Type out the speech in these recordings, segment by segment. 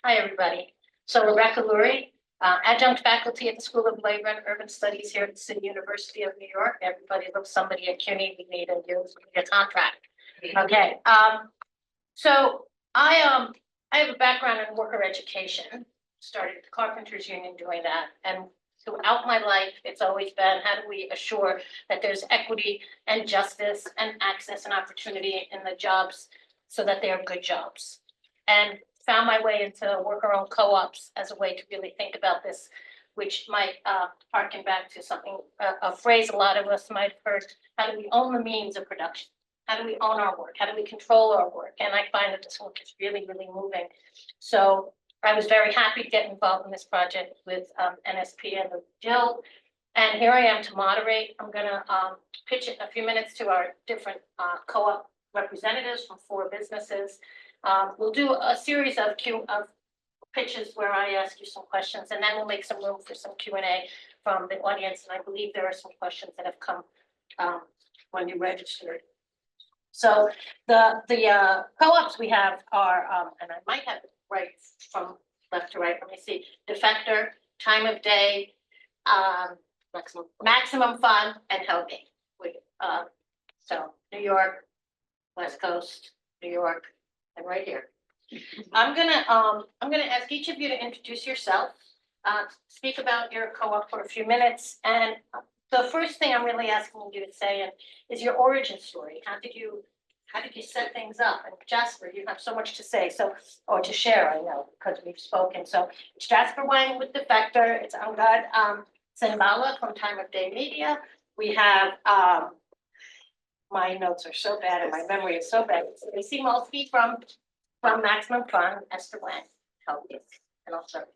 Hi, everybody. So Rebecca Lurie, adjunct faculty at the School of Labor and Urban Studies here at the City University of New York. Everybody loves somebody at CUNY. We need a contract. Okay. So I have a background in worker education. Started at the Carpenters Union doing that, and throughout my life, it's always been how do we assure that there's equity and justice and access and opportunity in the jobs so that they are good jobs. And found my way into worker-owned co-ops as a way to really think about this, which might harken back to something, a phrase a lot of us might have heard, how do we own the means of production? How do we own our work? How do we control our work? And I find that this work is really, really moving. So I was very happy to get involved in this project with NSP and the Jill. And here I am to moderate. I'm gonna pitch it in a few minutes to our different co-op representatives from 4 businesses. We'll do a series of pitches where I ask you some questions, and then we'll make some room for some Q&A from the audience. And I believe there are some questions that have come when you registered. So the co-ops we have are, and I might have it right from left to right. Let me see: Defector, Time of Day, Maximum Fun, and Helping. So New York, West Coast, New York. And right here. I'm gonna ask each of you to introduce yourself, speak about your co-op for a few minutes, and the first thing I'm really asking you to say is your origin story. How did you set things up? And Jasper, you have so much to say, or to share, I know, because we've spoken. So it's Jasper Wang with Defector. It's Angad Bhalla from Time of Day Media. We have my notes are so bad and my memory is so bad. Stacey Molski from Maximum Fun, Esther Wang, help you, and I'll start.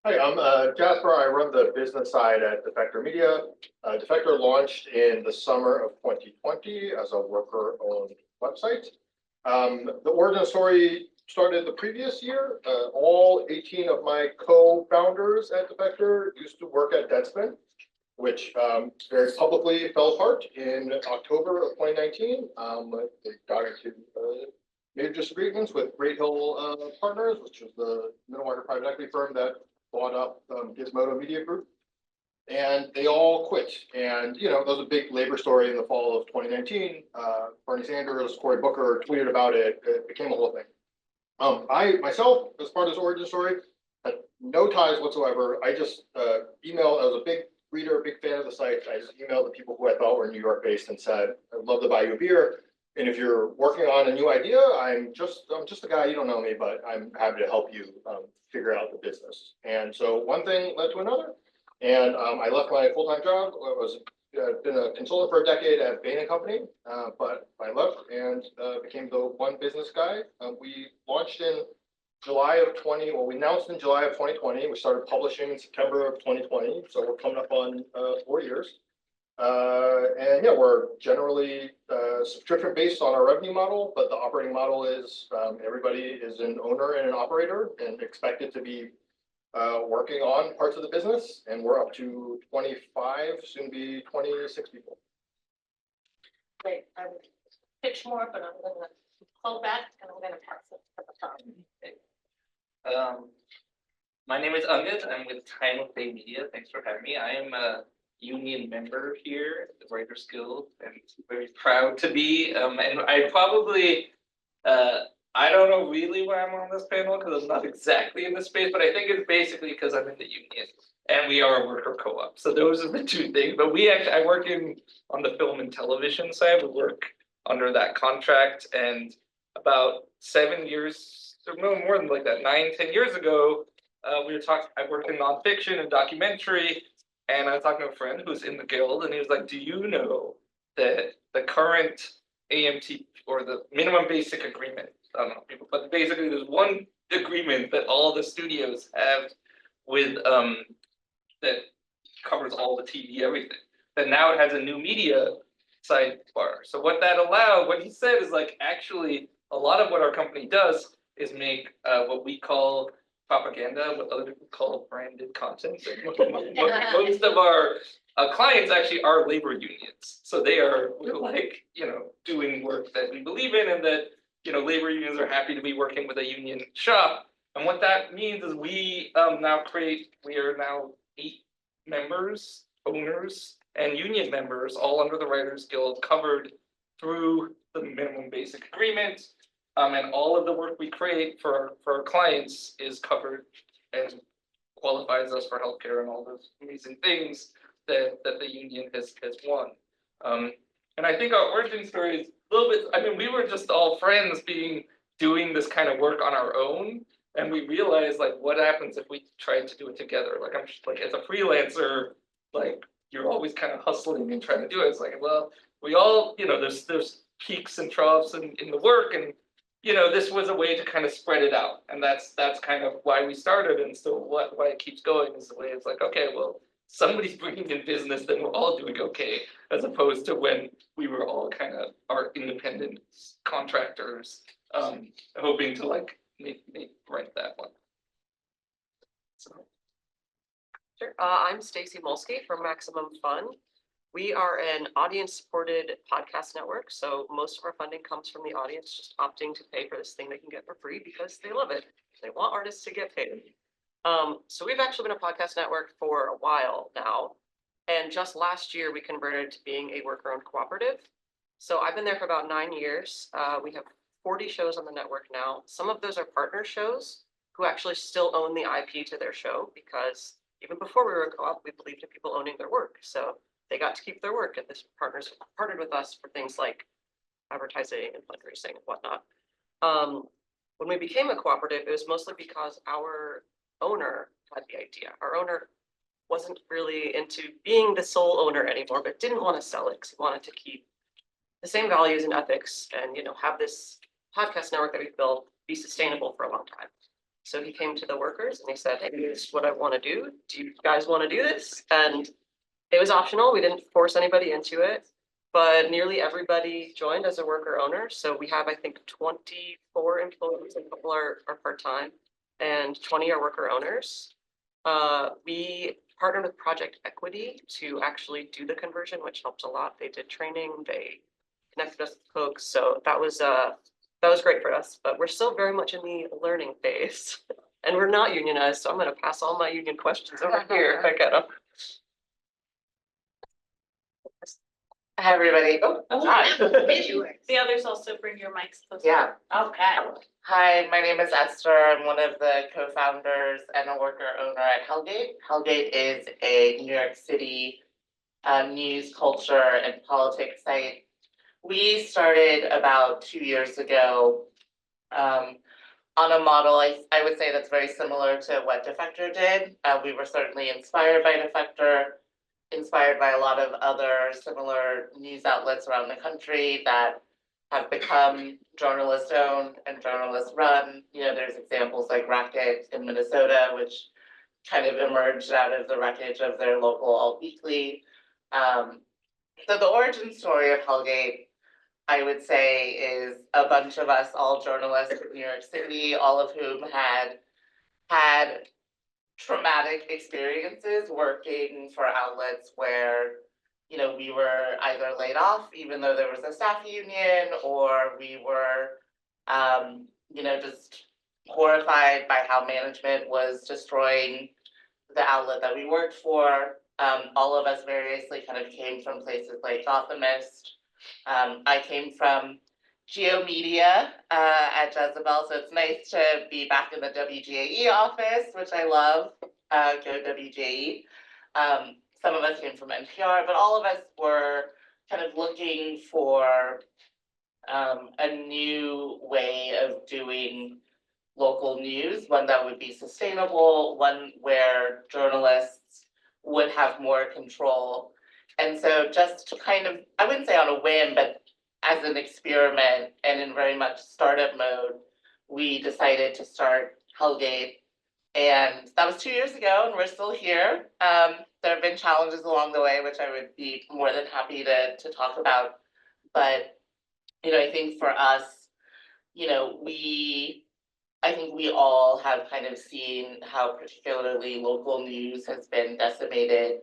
Hi, I'm Jasper. I run the business side at Defector Media. Defector launched in the summer of 2020 as a worker-owned website. The origin story started the previous year. All 18 of my co-founders at Defector used to work at Deadspin, which very publicly fell apart in October of 2019. They got into major disagreements with Great Hill Partners, which is the middle market private equity firm that bought up Gizmodo Media Group. And they all quit. And, you know, there was a big labor story in the fall of 2019. Bernie Sanders, Cory Booker tweeted about it. It became a whole thing. I myself, as part of this origin story, had no ties whatsoever. I just emailed, I was a big reader, big fan of the site. I just emailed the people who I thought were New York based and said, I'd love to buy you a beer. And if you're working on a new idea, I'm just a guy, you don't know me, but I'm happy to help you figure out the business. And so one thing led to another. And I left my full-time job. I was been a consultant for a decade at Bain & Company, but I left and became the one business guy. We launched in July of 20, well, we announced in July of 2020. We started publishing in September of 2020. So we're coming up on 4 years. And yeah, we're generally subscription based on our revenue model, but the operating model is everybody is an owner and an operator and expected to be working on parts of the business. And we're up to 25, soon be 26 people. Great. I would pitch more, but I'm going to pull back and I'm going to pass it at the top. My name is Angad. I'm with Time of Day Media. Thanks for having me. I am a union member here at the Writers Guild and very proud to be. And I probably, I don't know really why I'm on this panel because I'm not exactly in this space, but I think it's basically because I'm in the union and we are a worker co-op. So those are the two things. But I work on the film and television side. We work under that contract, and about 7 years, or no more than like that, 9-10 years ago, I worked in nonfiction and documentary, and I was talking to a friend who's in the guild, and he was like, do you know that the current AMT or the minimum basic agreement, I don't know people, but basically there's one agreement that all the studios have with that covers all the TV, everything. But now it has a new media sidebar. So what he said is like, actually, a lot of what our company does is make what we call propaganda, what other people call branded content. Most of our clients actually are labor unions. So they are like, doing work that we believe in, and that, labor unions are happy to be working with a union shop. And what that means is we are now 8 members, owners, and union members, all under the Writers Guild, covered through the minimum basic agreement. And all of the work we create for our clients is covered and qualifies us for healthcare and all those amazing things that the union has won. And I think our origin story is a little bit, I mean, we were just all friends doing this kind of work on our own. And we realized, like, what happens if we tried to do it together? Like, I'm just, like, as a freelancer, like, you're always kind of hustling and trying to do it. It's like, well, we all, there's peaks and troughs in the work, and this was a way to kind of spread it out. And that's kind of why we started, and still why it keeps going is the way it's like, okay, well, somebody's bringing in business, then we're all doing okay, as opposed to when we were all kind of our independent contractors, hoping to like make right that one. So. Sure. I'm Stacey Molski from Maximum Fun. We are an audience-supported podcast network, so most of our funding comes from the audience just opting to pay for this thing they can get for free because they love it. They want artists to get paid. So we've actually been a podcast network for a while now, and just last year we converted to being a worker-owned cooperative. So I've been there for about 9 years. We have 40 shows on the network now. Some of those are partner shows who actually still own the IP to their show, because even before we were a co-op, we believed in people owning their work. So they got to keep their work, and this partners partnered with us for things like advertising and fundraising and whatnot. When we became a cooperative, it was mostly because our owner had the idea. Our owner wasn't really into being the sole owner anymore, but didn't want to sell it because he wanted to keep the same values and ethics and, have this podcast network that we've built be sustainable for a long time. So he came to the workers and he said, hey, this is what I want to do. Do you guys want to do this? And it was optional. We didn't force anybody into it, but nearly everybody joined as a worker owner. So we have, I think, 24 employees, and a couple are part-time, and 20 are worker owners. We partnered with Project Equity to actually do the conversion, which helped a lot. They did training, they connected us with folks. So that was great for us, but we're still very much in the learning phase and we're not unionized. So I'm going to pass all my union questions over here if I get them. Hi, everybody. Oh, hi. The others also bring your mics closer. Yeah. Okay. Hi, my name is Esther. I'm one of the co-founders and a worker owner at Hellgate. Hellgate is a New York City news, culture, and politics site. We started about 2 years ago on a model, I would say that's very similar to what Defector did. We were certainly inspired by Defector, inspired by a lot of other similar news outlets around the country that have become journalist-owned and journalist-run. There's examples like Racket in Minnesota, which kind of emerged out of the wreckage of their local alt weekly. So the origin story of Hellgate, I would say, is a bunch of us, all journalists in New York City, all of whom had traumatic experiences working for outlets where, we were either laid off, even though there was a staff union, or we were, just horrified by how management was destroying the outlet that we worked for. All of us variously kind of came from places like Gothamist. I came from Geo Media at Jezebel, so it's nice to be back in the WGAE office, which I love. Go WGAE. Some of us came from NPR, but all of us were kind of looking for a new way of doing local news, one that would be sustainable, one where journalists would have more control. And so just to kind of, I wouldn't say on a whim, but as an experiment and in very much startup mode, we decided to start Hellgate. And that was 2 years ago, and we're still here. There have been challenges along the way, which I would be more than happy to talk about. But, I think for us, I think we all have kind of seen how particularly local news has been decimated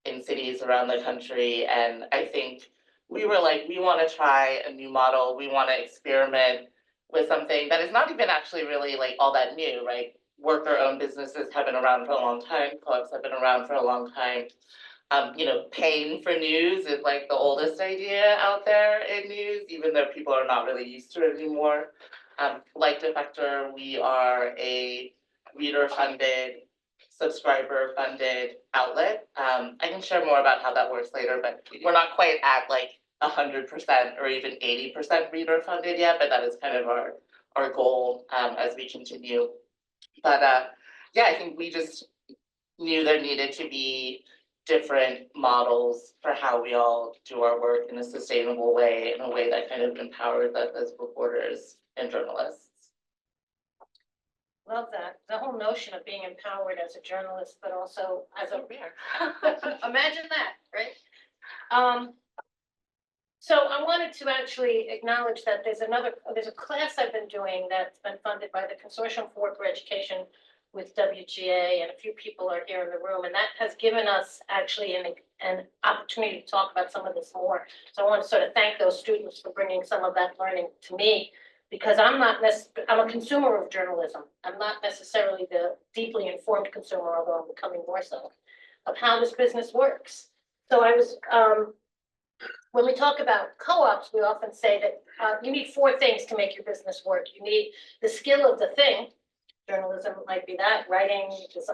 in cities around the country. And I think we were like, we want to try a new model. We want to experiment with something that is not even actually really like all that new, right? Worker-owned businesses have been around for a long time, co-ops have been around for a long time. Paying for news is like the oldest idea out there in news, even though people are not really used to it anymore. Like Defector, we are a reader-funded, subscriber-funded outlet. I can share more about how that works later, but we're not quite at like 100% or even 80% reader-funded yet, but that is kind of our goal as we continue. But yeah, I think we just knew there needed to be different models for how we all do our work in a sustainable way, in a way that kind of empowers us as reporters and journalists. Love that. The whole notion of being empowered as a journalist, but also as a, imagine that, right? So I wanted to actually acknowledge that there's a class I've been doing that's been funded by the Consortium for Worker Education with WGA, and a few people are here in the room, and that has given us actually an opportunity to talk about some of this more. So I want to sort of thank those students for bringing some of that learning to me, because I'm a consumer of journalism. I'm not necessarily the deeply informed consumer, although I'm becoming more so, of how this business works. So I was, when we talk about co-ops, we often say that you need 4 things to make your business work. You need the skill of the thing. Journalism might be that, writing, just,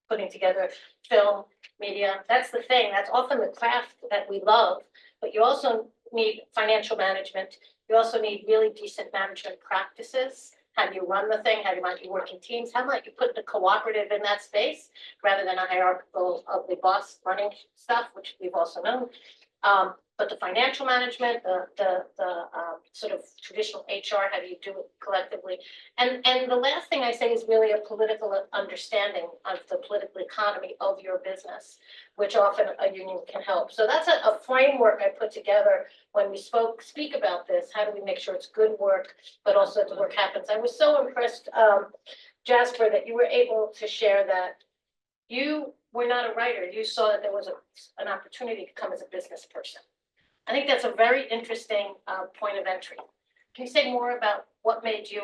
putting together film, media. That's the thing. That's often the craft that we love. But you also need financial management. You also need really decent management practices. How do you run the thing? How do you might you work in teams? How might you put the cooperative in that space rather than a hierarchical of the boss running stuff, which we've also known. But the financial management, the sort of traditional HR, how do you do it collectively? And the last thing I say is really a political understanding of the political economy of your business, which often a union can help. So that's a framework I put together when we speak about this. How do we make sure it's good work, but also that the work happens? I was so impressed, Jasper, that you were able to share that you were not a writer. You saw that there was an opportunity to come as a business person. I think that's a very interesting point of entry. Can you say more about what made you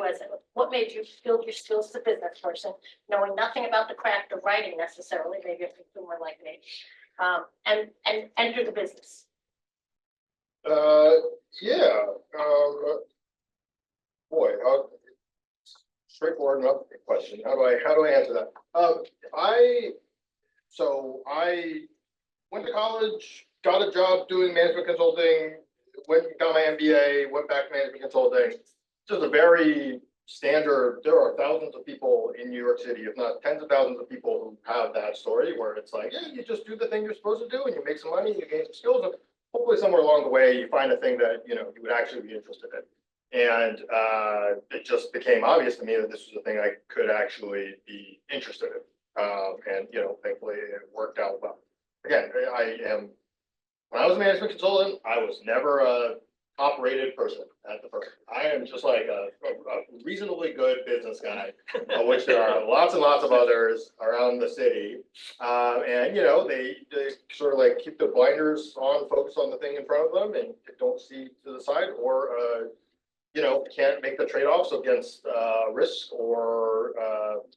build your skills as a business person, knowing nothing about the craft of writing necessarily, maybe a consumer like me, and enter the business? Yeah. Boy, straightforward enough question. How do I answer that? I went to college, got a job doing management consulting, got my MBA, went back to management consulting. Just a very standard. There are thousands of people in New York City, if not tens of thousands of people who have that story where it's like, yeah, you just do the thing you're supposed to do and you make some money, you gain some skills, and hopefully somewhere along the way you find a thing that you would actually be interested in. And it just became obvious to me that this was a thing I could actually be interested in. And thankfully it worked out well. Again, when I was a management consultant, I was never a top-rated person at the firm. I am just like a reasonably good business guy, of which there are lots and lots of others around the city. And they sort of like keep the blinders on, focus on the thing in front of them, and don't see to the side, or can't make the trade-offs against risk or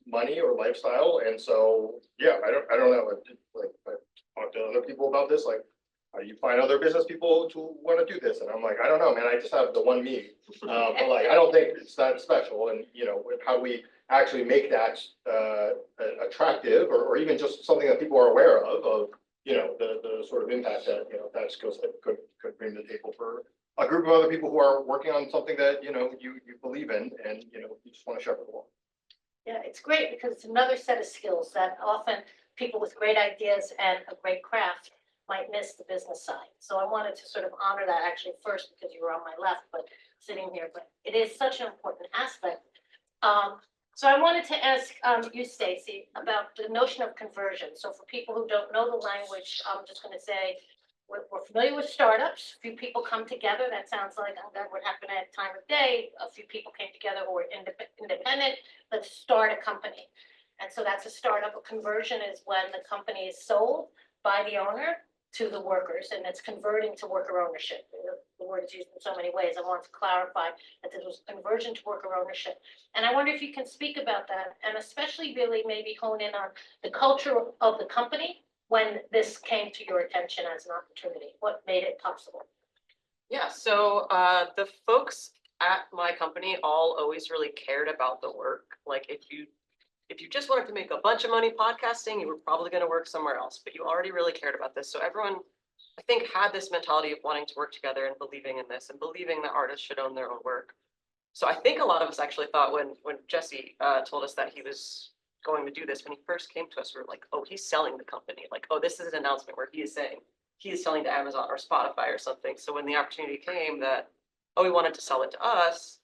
money or lifestyle. And so yeah, I don't know. Like I talked to other people about this, like, you find other business people to want to do this, and I'm like, I don't know, man. I just have the one me. But like, I don't think it's that special. And how do we actually make that attractive, or even just something that people are aware of the sort of impact that that skill set could bring to the table for a group of other people who are working on something that you believe in, and you just want to shepherd along. Yeah, it's great because it's another set of skills that often people with great ideas and a great craft might miss the business side. So I wanted to sort of honor that actually first, because you were on my left, but sitting here, but it is such an important aspect. So I wanted to ask you, Stacey, about the notion of conversion. So for people who don't know the language, I'm just going to say we're familiar with startups. A few people come together. That sounds like that would happen at time of day. A few people came together who were independent. Let's start a company. And so that's a startup. A conversion is when the company is sold by the owner to the workers, and it's converting to worker ownership. The word is used in so many ways. I want to clarify that there was conversion to worker ownership. And I wonder if you can speak about that, and especially really maybe hone in on the culture of the company when this came to your attention as an opportunity. What made it possible? Yeah, so the folks at my company all always really cared about the work. Like if you just wanted to make a bunch of money podcasting, you were probably going to work somewhere else, but you already really cared about this. So everyone, I think, had this mentality of wanting to work together and believing in this and believing that artists should own their own work. So I think a lot of us actually thought when Jesse told us that he was going to do this, when he first came to us, we were like, oh, he's selling the company. Like, oh, this is an announcement where he is saying he is selling to Amazon or Spotify or something. So when the opportunity came that, oh, he wanted to sell it to us,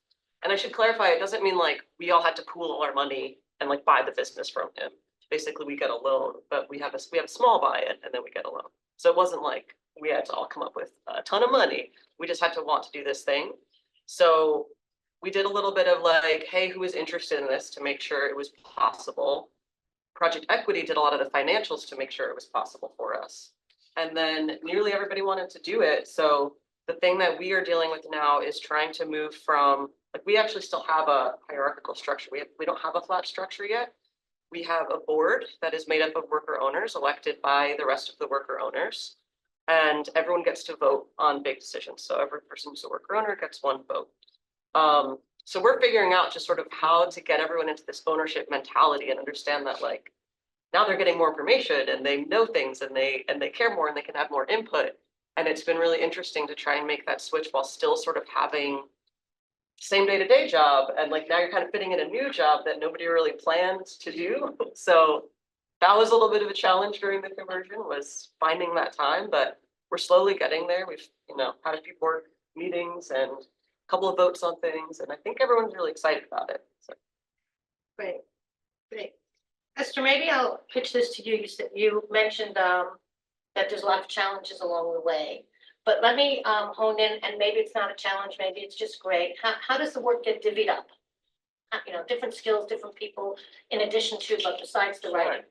and I should clarify, it doesn't mean like we all had to pool all our money and like buy the business from him. Basically, we get a loan, but we have a small buy-in and then we get a loan. So it wasn't like we had to all come up with a ton of money. We just had to want to do this thing. So we did a little bit of like, hey, who is interested in this to make sure it was possible. Project Equity did a lot of the financials to make sure it was possible for us. And then nearly everybody wanted to do it. So the thing that we are dealing with now is trying to move from, like, we actually still have a hierarchical structure. We don't have a flat structure yet. We have a board that is made up of worker owners elected by the rest of the worker owners. And everyone gets to vote on big decisions. So every person who's a worker owner gets one vote. So we're figuring out just sort of how to get everyone into this ownership mentality and understand that, like, now they're getting more information and they know things and they care more and they can have more input. And it's been really interesting to try and make that switch while still sort of having same day-to-day job. And like now you're kind of fitting in a new job that nobody really planned to do. So that was a little bit of a challenge during the conversion, was finding that time, but we're slowly getting there. We've, had a few board meetings and a couple of votes on things, and I think everyone's really excited about it. So. Great, great. Esther, maybe I'll pitch this to you. You mentioned that there's a lot of challenges along the way, but let me hone in, and maybe it's not a challenge, maybe it's just great. How does the work get divvied up? Different skills, different people, in addition to, but besides the writing.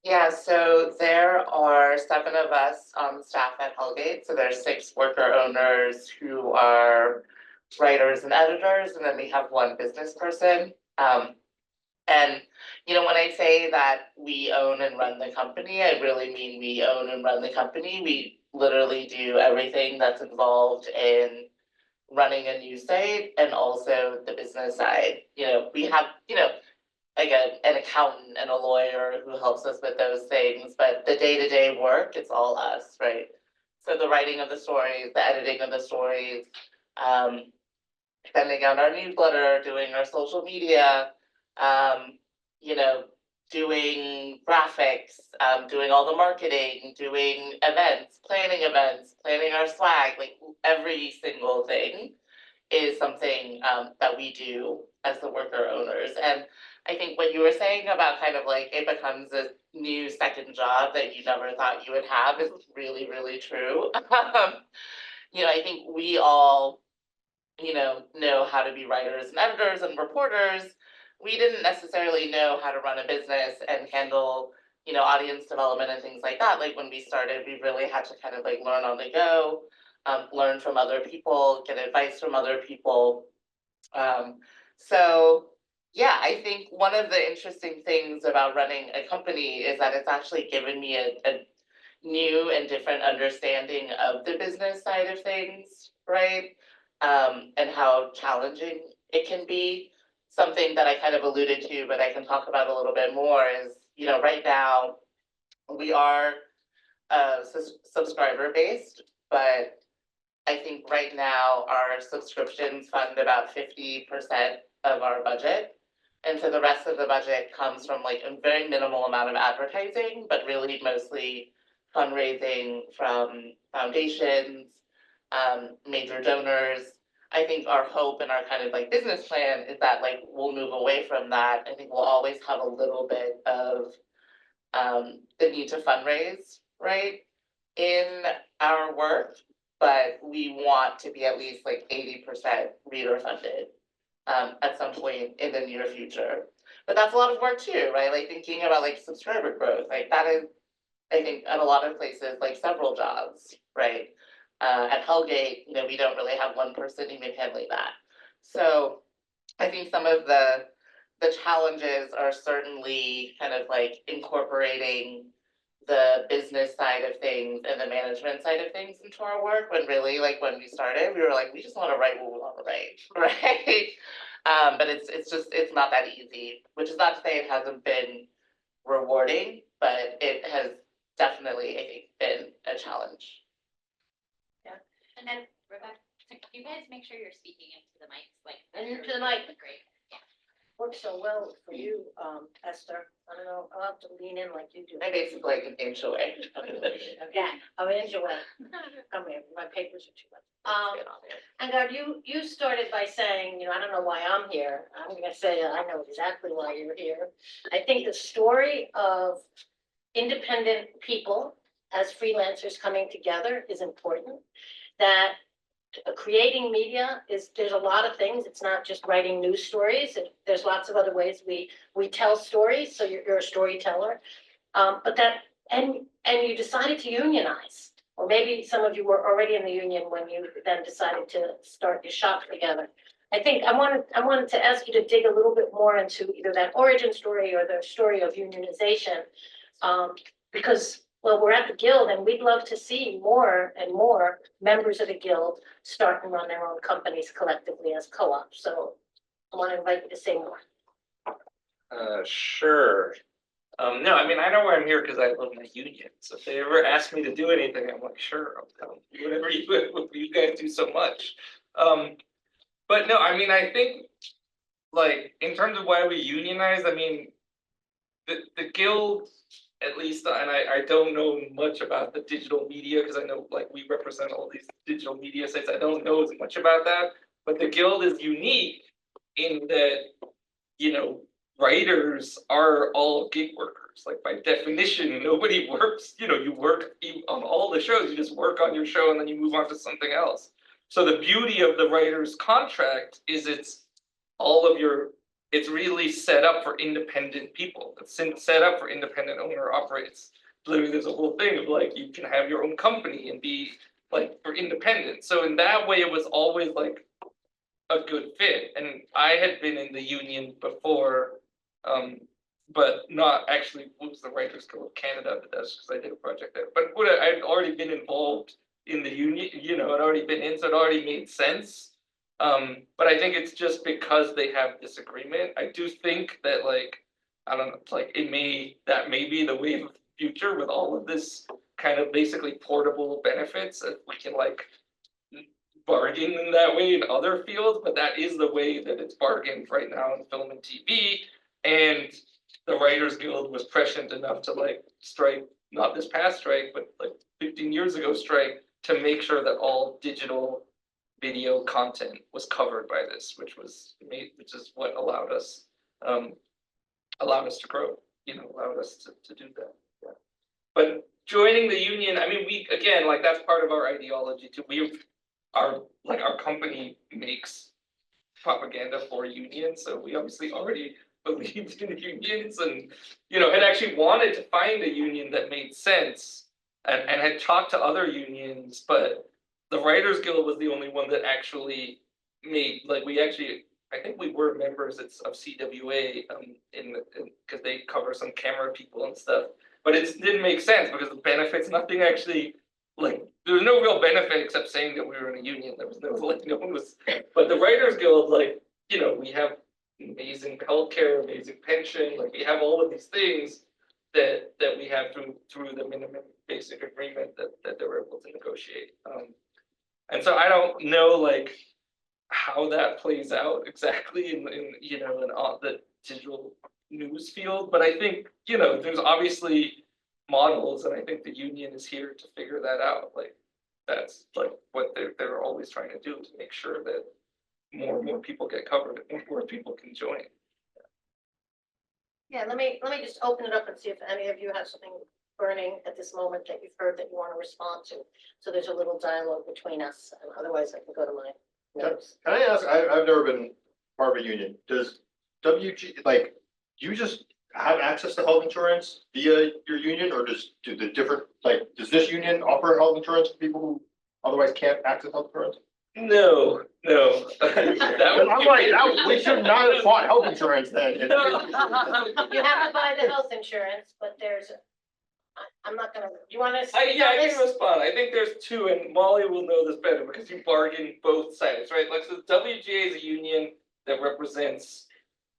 Yeah, so there are 7 of us on staff at Hellgate. So there's 6 worker owners who are writers and editors, and then we have 1 business person. And when I say that we own and run the company, I really mean we own and run the company. We literally do everything that's involved in running a news site and also the business side. We have, like an accountant and a lawyer who helps us with those things, but the day-to-day work, it's all us, right? So the writing of the stories, the editing of the stories, sending out our newsletter, doing our social media, doing graphics, doing all the marketing, doing events, planning our swag, like every single thing is something that we do as the worker owners. And I think what you were saying about kind of like it becomes a new second job that you never thought you would have is really, really true. I think we all, know how to be writers and editors and reporters. We didn't necessarily know how to run a business and handle, audience development and things like that. Like when we started, we really had to kind of like learn on the go, learn from other people, get advice from other people. So yeah, I think one of the interesting things about running a company is that it's actually given me a new and different understanding of the business side of things, right? And how challenging it can be. Something that I kind of alluded to, but I can talk about a little bit more is, right now we are subscriber based, but I think right now our subscriptions fund about 50% of our budget. And so the rest of the budget comes from like a very minimal amount of advertising, but really mostly fundraising from foundations, major donors. I think our hope and our kind of like business plan is that like we'll move away from that. I think we'll always have a little bit of the need to fundraise, right, in our work, but we want to be at least like 80% reader funded at some point in the near future. But that's a lot of work too, right? Like thinking about like subscriber growth, like that is, I think, at a lot of places like several jobs, right? At Hellgate, we don't really have one person even handling that. So I think some of the challenges are certainly kind of like incorporating the business side of things and the management side of things into our work, when really, like, when we started, we were like, we just want to write what we want to write, right? But it's not that easy, which is not to say it hasn't been rewarding, but it has definitely, I think, been a challenge. And then Rebecca, can you guys make sure you're speaking into the mics, like. And into the mic. Great. Works so well for you, Esther. I don't know, I'll have to lean in like you do. I basically like an inch away. Yeah, I'm enjoying. Come here, my papers are too much. Angad, you started by saying, I don't know why I'm here. I'm gonna say, I know exactly why you're here. I think the story of independent people as freelancers coming together is important. That creating media there's a lot of things. It's not just writing news stories. There's lots of other ways we tell stories. So you're a storyteller. But you decided to unionize, or maybe some of you were already in the union when you then decided to start your shop together. I think I wanted to ask you to dig a little bit more into either that origin story or the story of unionization, because we're at the guild and we'd love to see more and more members of the guild start and run their own companies collectively as co-ops. So I want to invite you to say more. Sure. No, I mean, I know why I'm here because I love my union. So if they ever ask me to do anything, I'm like, sure, I'll come. Whatever you guys do so much. But no, I mean, I think, like, in terms of why we unionize, I mean, the guild, at least, and I don't know much about the digital media, because I know, like, we represent all these digital media sites. I don't know as much about that, but the guild is unique in that, writers are all gig workers. Like, by definition, nobody works, you work on all the shows, you just work on your show and then you move on to something else. So the beauty of the writer's contract is it's really set up for independent people. It's set up for independent owner operates. Literally, there's a whole thing of like, you can have your own company and be like for independent. So in that way, it was always like a good fit. And I had been in the union before, but not actually was the Writers Guild of Canada, but that's because I did a project there. But I'd already been involved in the union, I'd already been in, so it already made sense. But I think it's just because they have this agreement. I do think that, like, I don't know, like that may be the wave of the future with all of this kind of basically portable benefits that we can like bargain in that way in other fields, but that is the way that it's bargained right now in film and TV. And the Writers Guild was prescient enough to like strike, not this past strike, but like 15 years ago strike, to make sure that all digital video content was covered by this, which is what allowed us to grow, allowed us to do that. Yeah. But joining the union, I mean, like, that's part of our ideology too. Our company makes propaganda for unions, so we obviously already believed in unions and, had actually wanted to find a union that made sense and had talked to other unions, but the Writers Guild was the only one that actually made, like, I think we were members of CWA because they cover some camera people and stuff, but it didn't make sense because the benefits, nothing actually, like, there was no real benefit except saying that we were in a union. There was no, like, no one was, but the Writers Guild, like, we have amazing healthcare, amazing pension, like, we have all of these things that we have through the minimum basic agreement that they were able to negotiate. And so I don't know, like, how that plays out exactly in the digital news field, but I think, there's obviously models, and I think the union is here to figure that out. Like, that's like what they're always trying to do, to make sure that more and more people get covered and more people can join. Yeah, let me just open it up and see if any of you have something burning at this moment that you've heard that you want to respond to. So there's a little dialogue between us, and otherwise I can go to my notes. Can I ask, I've never been part of a union. Does WG, like, do you just have access to health insurance via your union, or does this union offer health insurance to people who otherwise can't access health insurance? No. I'm like, we should not have fought health insurance then. You have to buy the health insurance, but I'm not gonna, you wanna? I can respond. I think there's two, and Molly will know this better because you bargain both sides, right? Like, so WGA is a union that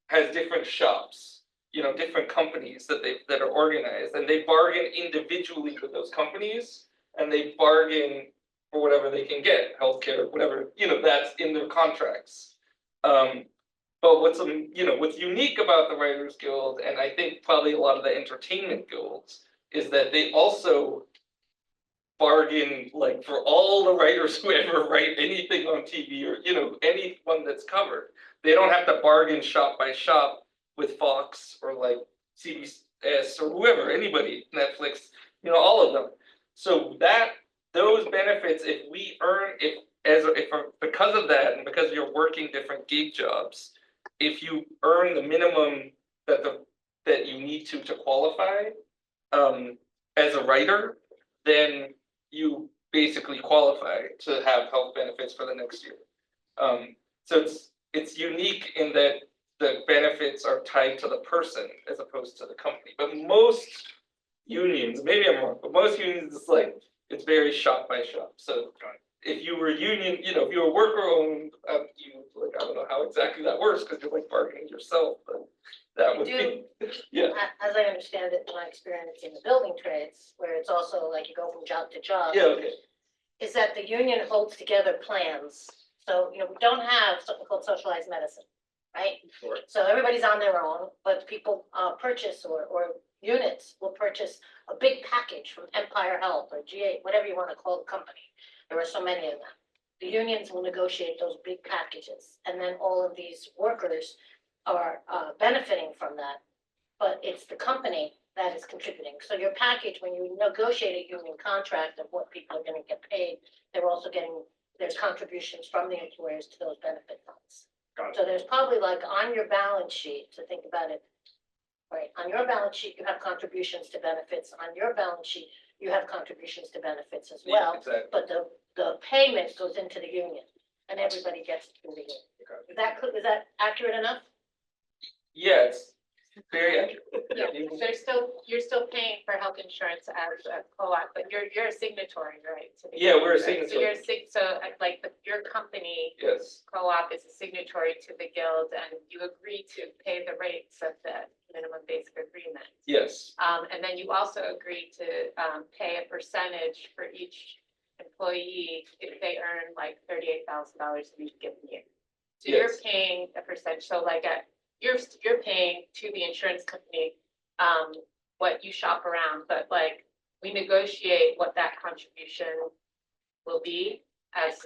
has different shops, different companies that are organized, and they bargain individually with those companies, and they bargain for whatever they can get, healthcare, whatever, that's in their contracts. But what's unique about the Writers Guild, and I think probably a lot of the entertainment guilds, is that they also bargain like for all the writers who ever write anything on TV or anyone that's covered. They don't have to bargain shop by shop with Fox or like CBS or whoever, anybody, Netflix, all of them. So those benefits, because of that, and because you're working different gig jobs, if you earn the minimum that you need to qualify, as a writer, then you basically qualify to have health benefits for the next year. So it's unique in that the benefits are tied to the person as opposed to the company. But most unions, maybe I'm wrong, but most unions, it's very shop by shop. So if you were union, if you were worker owned, I don't know how exactly that works because you're like bargaining yourself, but that would be, yeah. As I understand it, my experience in the building trades, where it's also like you go from job to job. Yeah, okay. Is that the union holds together plans. So, we don't have something called socialized medicine, right? Sure. So everybody's on their own, but people purchase or units will purchase a big package from Empire Health or GA, whatever you want to call the company. There are so many of them. The unions will negotiate those big packages, and then all of these workers are benefiting from that. But it's the company that is contributing. So your package, when you negotiate a union contract of what people are going to get paid, there's contributions from the employers to those benefit funds. Got it. So there's probably like on your balance sheet, to think about it, right? On your balance sheet, you have contributions to benefits. On your balance sheet, you have contributions to benefits as well. Yeah, exactly. But the payment goes into the union, and everybody gets it through the union. Okay. Is that accurate enough? Yeah, it's very accurate. Yeah, you're still paying for health insurance as a co-op, but you're a signatory, right? to the Yeah, we're a guild, right? signatory. Your company Yes. co-op is a signatory to the guild, and you agree to pay the rates of the minimum basic agreement. Yes. And then you also agree to pay a percentage for each employee if they earn like $38,000 in each given year. So you're Yes. paying a percentage. So you're paying to the insurance company what you shop around, but like we negotiate what that contribution will be as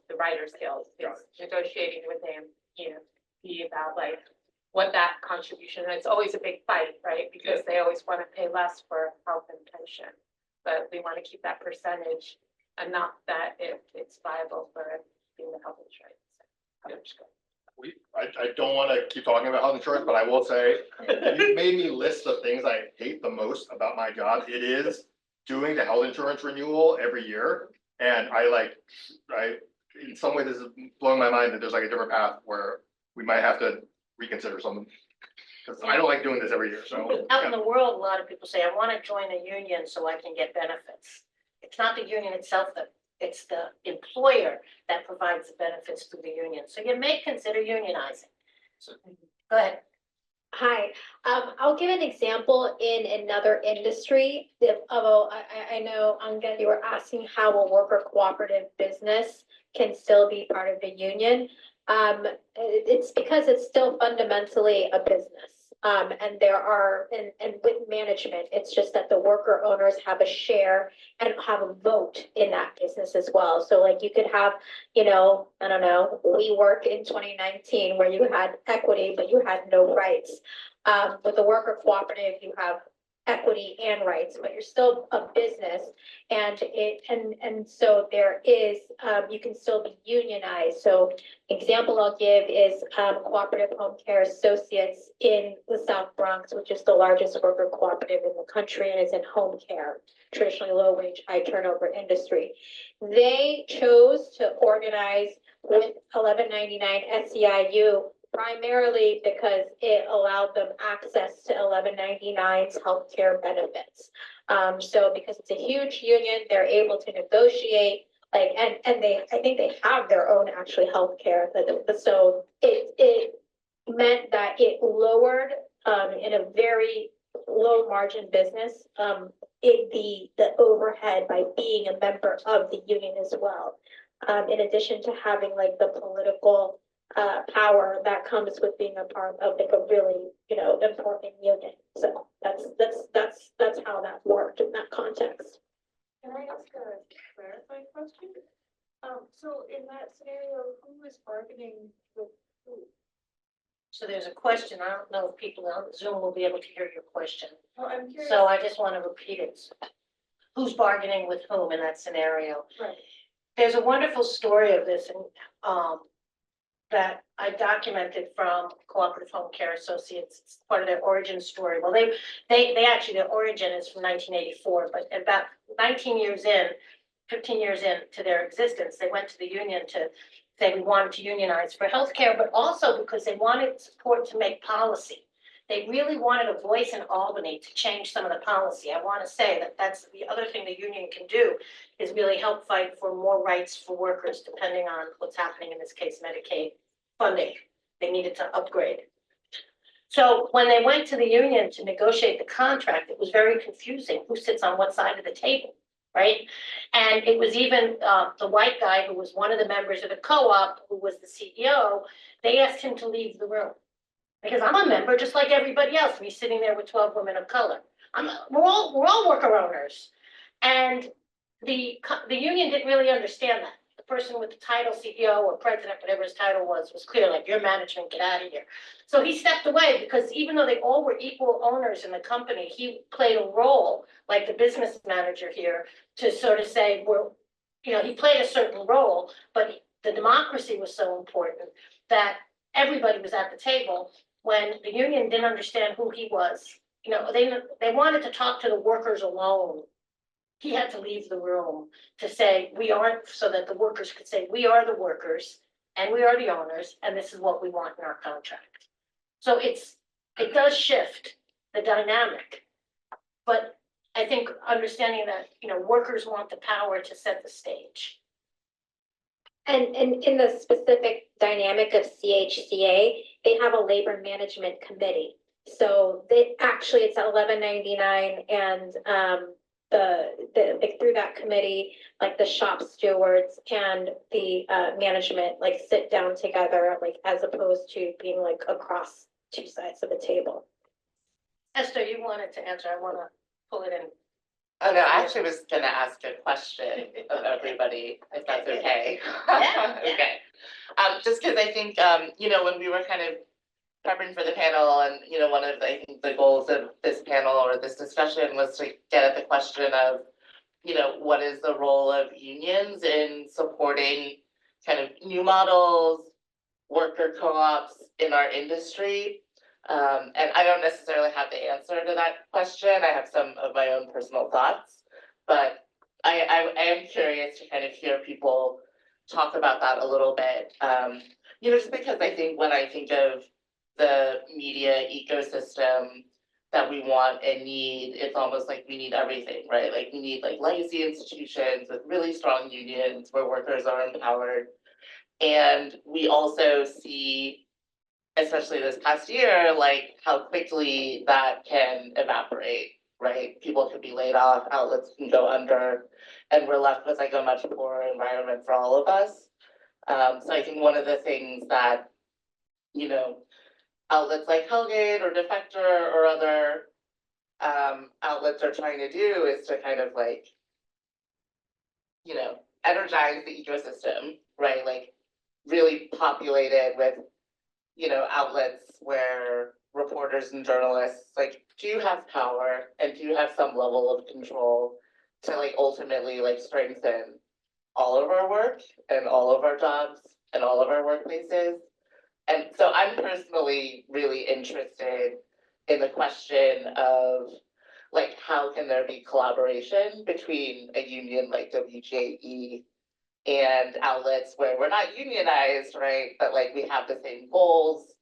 the Writers Guild is negotiating with them, be about like what that contribution, and it's always a big fight, right? Because they always want to pay less for health and pension, but we want to keep that percentage enough that it's viable for being the health insurance. I don't want to keep talking about health insurance, but I will say, you made me list the things I hate the most about my job. It is doing the health insurance renewal every year. And in some way, this is blowing my mind that there's like a different path where we might have to reconsider something. Because I don't like doing this every year, so. Out in the world, a lot of people say, I want to join a union so I can get benefits. It's not the union itself, it's the employer that provides the benefits through the union. So you may consider unionizing. Go ahead. Hi, I'll give an example in another industry. Although I know, Angad, you were asking how a worker cooperative business can still be part of the union. It's because it's still fundamentally a business. And there are, and with management, it's just that the worker owners have a share and have a vote in that business as well. So like you could have, I don't know, we work in 2019 where you had equity, but you had no rights. With the worker cooperative, you have equity and rights, but you're still a business, and so there is, you can still be unionized. So example I'll give is Cooperative Home Care Associates in the South Bronx. Bronx, which is the largest worker cooperative in the country and is in home care, traditionally low wage, high turnover industry. They chose to organize with 1199 SEIU primarily because it allowed them access to 1199's healthcare benefits. So because it's a huge union, they're able to negotiate, like, and they, I think they have their own actually healthcare. So it meant that it lowered, in a very low margin business, the overhead by being a member of the union as well. In addition to having like the political power that comes with being a part of like a really, important union. So that's how that worked in that context. Can I ask a clarifying question? So in that scenario, who is bargaining with who? So there's a question. I don't know if people on Zoom will be able to hear your question. Well, I'm curious. So I just want to repeat it. Who's bargaining with whom in that scenario? Right. There's a wonderful story of this and that I documented from Cooperative Home Care Associates. It's part of their origin story. Well, they actually, their origin is from 1984, but about 15 years into their existence, they went to the union to say we wanted to unionize for healthcare, but also because they wanted support to make policy. They really wanted a voice in Albany to change some of the policy. I want to say that that's the other thing the union can do is really help fight for more rights for workers, depending on what's happening in this case, Medicaid funding. They needed to upgrade. So when they went to the union to negotiate the contract, it was very confusing. Who sits on what side of the table, right? And it was even the white guy who was one of the members of the co-op, who was the CEO, they asked him to leave the room. Because I'm a member, just like everybody else, me sitting there with 12 women of color. We're all worker owners. And the union didn't really understand that. The person with the title, CEO or president, whatever his title was clear, like, your management, get out of here. So he stepped away because even though they all were equal owners in the company, he played a role, like the business manager here, to sort of say, he played a certain role, but the democracy was so important that everybody was at the table. When the union didn't understand who he was, they wanted to talk to the workers alone. He had to leave the room to say, we aren't, so that the workers could say, we are the workers and we are the owners, and this is what we want in our contract. So it does shift the dynamic. But I think understanding that, workers want the power to set the stage. And in the specific dynamic of CHCA, they have a labor management committee. So it's 1199 and through that committee, like the shop stewards and the management sit down together, as opposed to being across two sides of the table. Esther, you wanted to answer. I want to pull it in. Oh, no, I actually was gonna ask a question of everybody, if that's okay. Yeah. Okay. Just because I think, when we were kind of prepping for the panel and, one of, I think, the goals of this panel or this discussion was to get at the question of, what is the role of unions in supporting kind of new models, worker co-ops in our industry? And I don't necessarily have the answer to that question. I have some of my own personal thoughts, but I am curious to kind of hear people talk about that a little bit. Just because I think when I think of the media ecosystem that we want and need, it's almost like we need everything, right? Like we need legacy institutions with really strong unions where workers are empowered. And we also see, especially this past year, how quickly that can evaporate, right? People can be laid off, outlets can go under, and we're left with a much poorer environment for all of us. So I think one of the things that, outlets like Hellgate or Defector or other outlets are trying to do is to kind of energize the ecosystem, right? Really populate it with outlets where reporters and journalists do have power and do have some level of control to ultimately strengthen all of our work and all of our jobs and all of our workplaces. And so I'm personally really interested in the question of like, how can there be collaboration between a union like WJE and outlets where we're not unionized, right? But like, we have the same goals,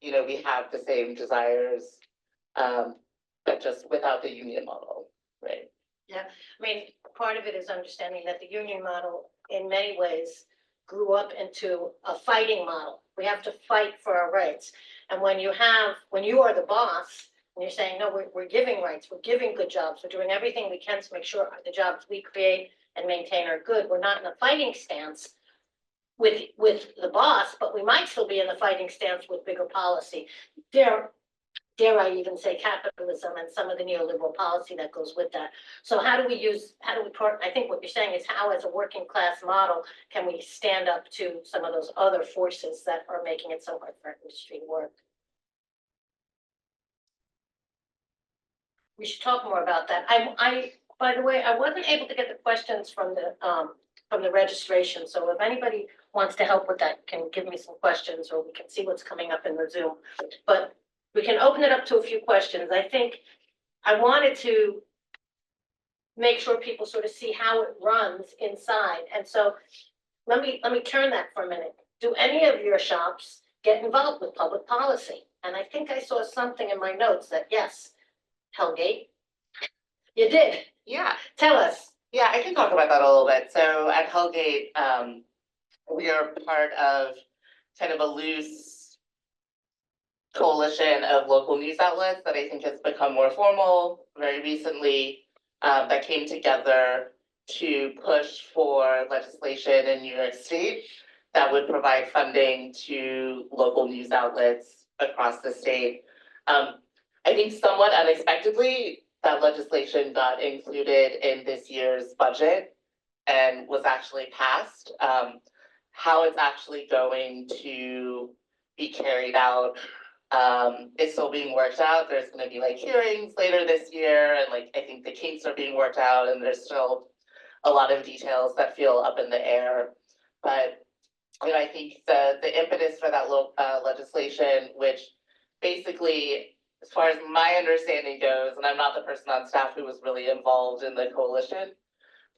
you know, we have the same desires, but just without the union model, right? I mean, part of it is understanding that the union model in many ways grew up into a fighting model. We have to fight for our rights. And when you are the boss, and you're saying, no, we're giving rights, we're giving good jobs, we're doing everything we can to make sure the jobs we create and maintain are good. We're not in a fighting stance with the boss, but we might still be in the fighting stance with bigger policy. Dare I even say capitalism and some of the neoliberal policy that goes with that. So I think what you're saying is how as a working class model can we stand up to some of those other forces that are making it so hard for industry to work? We should talk more about that. By the way, I wasn't able to get the questions from the registration, so if anybody wants to help with that, can give me some questions, or we can see what's coming up in the Zoom. But we can open it up to a few questions. I think I wanted to make sure people sort of see how it runs inside. And so let me turn that for a minute. Do any of your shops get involved with public policy? And I think I saw something in my notes that yes, Hellgate, you did. Yeah. Tell us. Yeah, I can talk about that a little bit. So at Hellgate, we are part of kind of a loose coalition of local news outlets that I think has become more formal very recently, that came together to push for legislation in New York State that would provide funding to local news outlets across the state. I think somewhat unexpectedly, that legislation got included in this year's budget and was actually passed. How it's actually going to be carried out is still being worked out. There's gonna be like hearings later this year, and like I think the kinks are being worked out, and there's still a lot of details that feel up in the air. But you know, I think the impetus for that legislation, which basically, as far as my understanding goes, and I'm not the person on staff who was really involved in the coalition,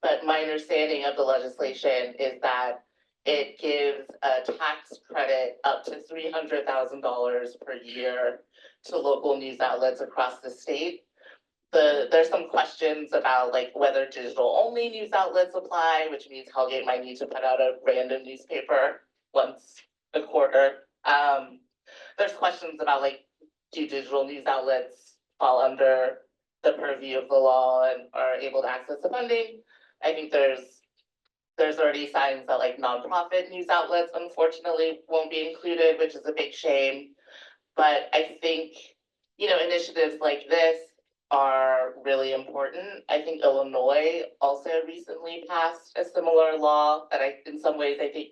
but my understanding of the legislation is that it gives a tax credit up to $300,000 per year to local news outlets across the state. There's some questions about like whether digital only news outlets apply, which means Hellgate might need to put out a random newspaper once a quarter. There's questions about like, do digital news outlets fall under the purview of the law and are able to access the funding? I think there's already signs that like nonprofit news outlets unfortunately won't be included, which is a big shame. But I think, you know, initiatives like this are really important. I think Illinois also recently passed a similar law that in some ways I think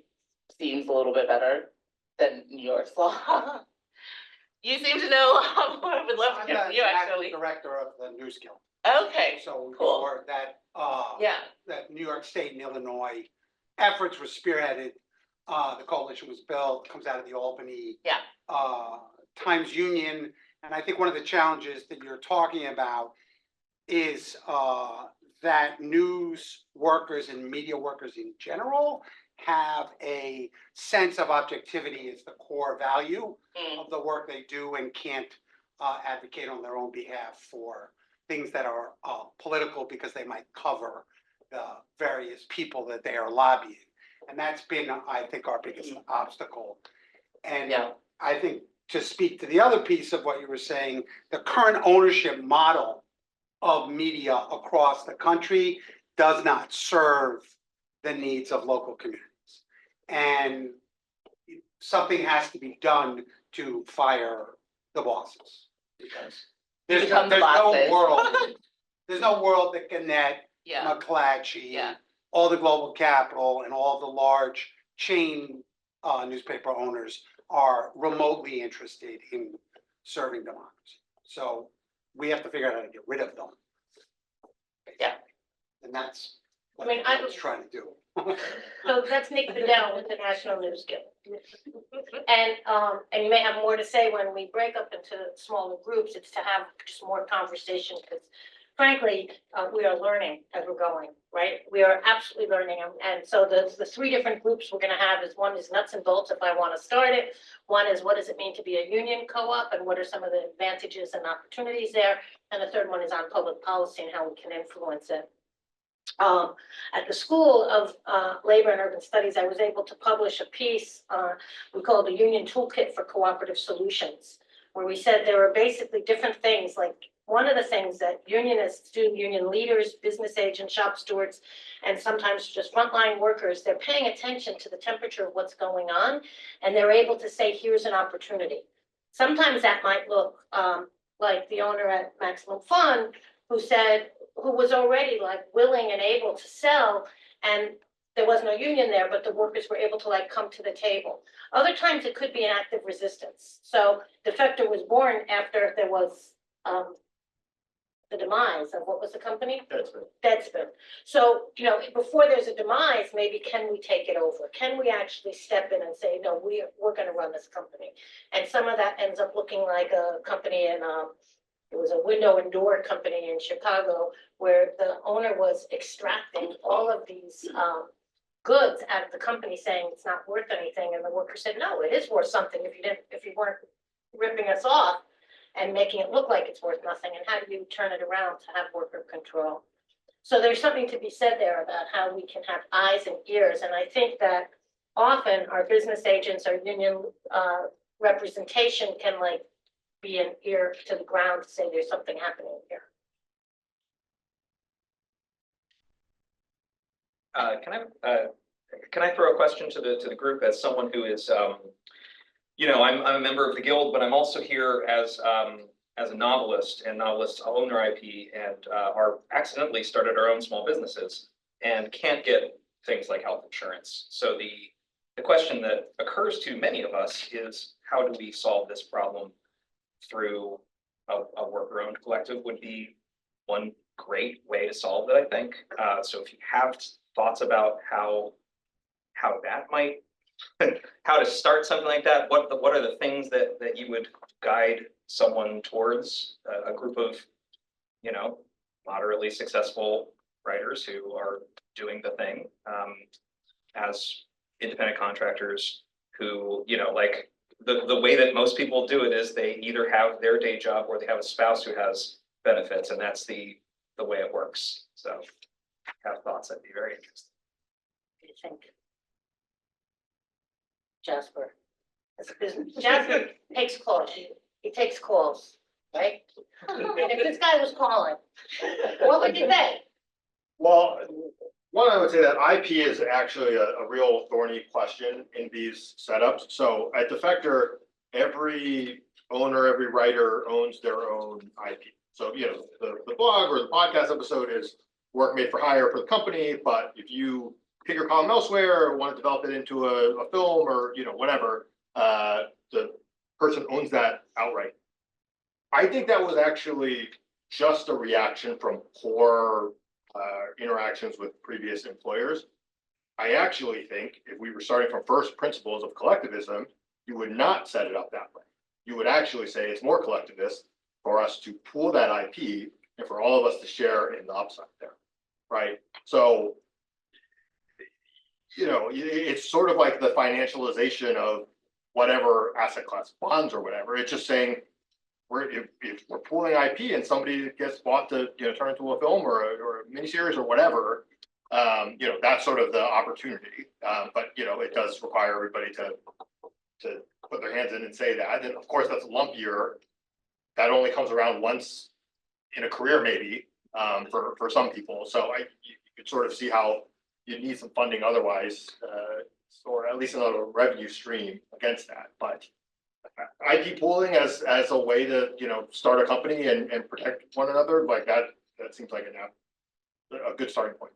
seems a little bit better than New York's law. You seem to know a lot more. I would love to hear from you actually. Director of the News Guild. Okay, So cool. for that, Yeah. that New York State and Illinois efforts were spearheaded. The coalition was built, comes out of the Albany. Yeah. Times Union, and I think one of the challenges that you're talking about is that news workers and media workers in general have a sense of objectivity as the core value of the work they do and can't advocate on their own behalf for things that are political because they might cover the various people that they are lobbying. And that's been, I think, our biggest obstacle. And Yeah. I think to speak to the other piece of what you were saying, the current ownership model of media across the country does not serve the needs of local communities. And something has to be done to fire the bosses. Because there's Become the no bosses. world that Gannett, Yeah. McClatchy, Yeah. all the global capital and all the large chain newspaper owners are remotely interested in serving democracy. So we have to figure out how to get rid of them. Yeah. And that's I what mean, I was trying to do. So that's Nick Bedell with the National News Guild. And you may have more to say when we break up into smaller groups. It's to have just more conversation, because frankly, we are learning as we're going, right? We are absolutely learning. And so the three different groups we're gonna have is, one is nuts and bolts if I want to start it. One is, what does it mean to be a union co-op, and what are some of the advantages and opportunities there? And the third one is on public policy and how we can influence it. At the School of Labor and Urban Studies, I was able to publish a piece we called the Union Toolkit for Cooperative Solutions, where we said there are basically different things. Like, one of the things that unionists do, union leaders, business agents, shop stewards, and sometimes just frontline workers, they're paying attention to the temperature of what's going on, and they're able to say, here's an opportunity. Sometimes that might look like the owner at Maximum Fun, who was already like willing and able to sell, and there was no union there, but the workers were able to like come to the table. Other times it could be an active resistance. So Defector was born after there was the demise of, what was the company? Deadspin. So, before there's a demise, maybe can we take it over? Can we actually step in and say, no, we're gonna run this company? And some of that ends up looking like a company in it was a window and door company in Chicago, where the owner was extracting all of these goods out of the company, saying it's not worth anything, and the worker said, no, it is worth something if you weren't ripping us off and making it look like it's worth nothing. And how do you turn it around to have worker control? So there's something to be said there about how we can have eyes and ears, and I think that often our business agents, our union representation can like be an ear to the ground to say there's something happening here. Can I throw a question to the group as someone who is, I'm a member of the guild, but I'm also here as a novelist, and novelists own their IP and are accidentally started our own small businesses and can't get things like health insurance. So the question that occurs to many of us is, how do we solve this problem through a worker-owned collective would be one great way to solve it, I think. So if you have thoughts about how that might, how to start something like that, what are the things that you would guide someone towards a group of, moderately successful writers who are doing the thing as independent contractors who, like, the way that most people do it is they either have their day job or they have a spouse who has benefits, and that's the way it works. So have thoughts, that'd be very interesting. What do you think? Jasper. Jasper takes calls. He takes calls, right? And if this guy was calling, what would you say? Well, one, I would say that IP is actually a real thorny question in these setups. So at Defector, every owner, every writer owns their own IP. So, the blog or the podcast episode is work made for hire for the company, but if you pick your column elsewhere or want to develop it into a film or, whatever, the person owns that outright. I think that was actually just a reaction from poor interactions with previous employers. I actually think if we were starting from first principles of collectivism, you would not set it up that way. You would actually say it's more collectivist for us to pool that IP and for all of us to share in the upside there, right? So, it's sort of like the financialization of whatever asset class, bonds or whatever. It's just saying, if we're pooling IP and somebody gets bought to turn into a film or a miniseries or whatever, that's sort of the opportunity. But it does require everybody to put their hands in and say that. And of course, that's lumpier. That only comes around once in a career, maybe for some people. So you could sort of see how you need some funding otherwise, or at least another revenue stream against that. But IP pooling as a way to start a company and protect one another, like that seems like a good starting point.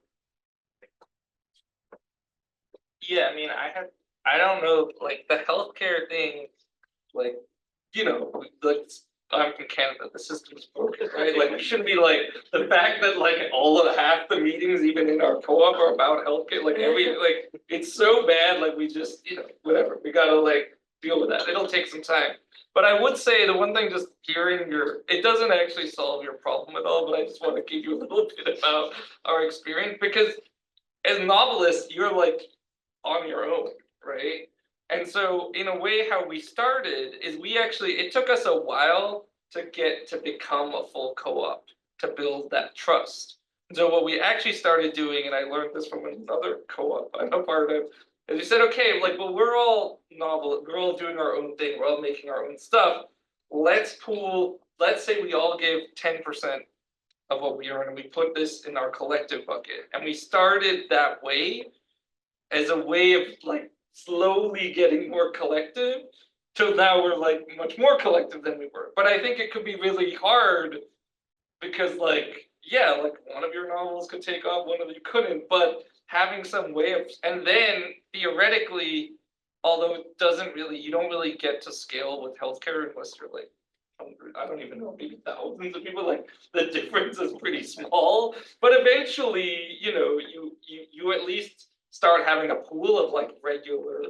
Yeah, I mean, I don't know, like the healthcare thing, like, like I'm from Canada, the system's broken, right? Like, we shouldn't be like, the fact that like all of half the meetings, even in our co-op, are about healthcare, like like, it's so bad, like we just, whatever, we gotta like deal with that. It'll take some time. But I would say the one thing, just hearing it doesn't actually solve your problem at all, but I just want to give you a little bit about our experience, because as novelists, you're like on your own, right? And so in a way, how we started is it took us a while to get to become a full co-op, to build that trust. So what we actually started doing, and I learned this from another co-op I'm a part of, is we said, okay, like, well, we're all doing our own thing, we're all making our own stuff. Let's say we all give 10% of what we earn, and we put this in our collective bucket. And we started that way as a way of like slowly getting more collective, till now we're like much more collective than we were. But I think it could be really hard because like, yeah, like one of your novels could take off, one of you couldn't, but having some way of, and then theoretically, although it doesn't really, you don't really get to scale with healthcare unless you're like, I don't even know, maybe thousands of people, like the difference is pretty small, but eventually, you at least start having a pool of like regular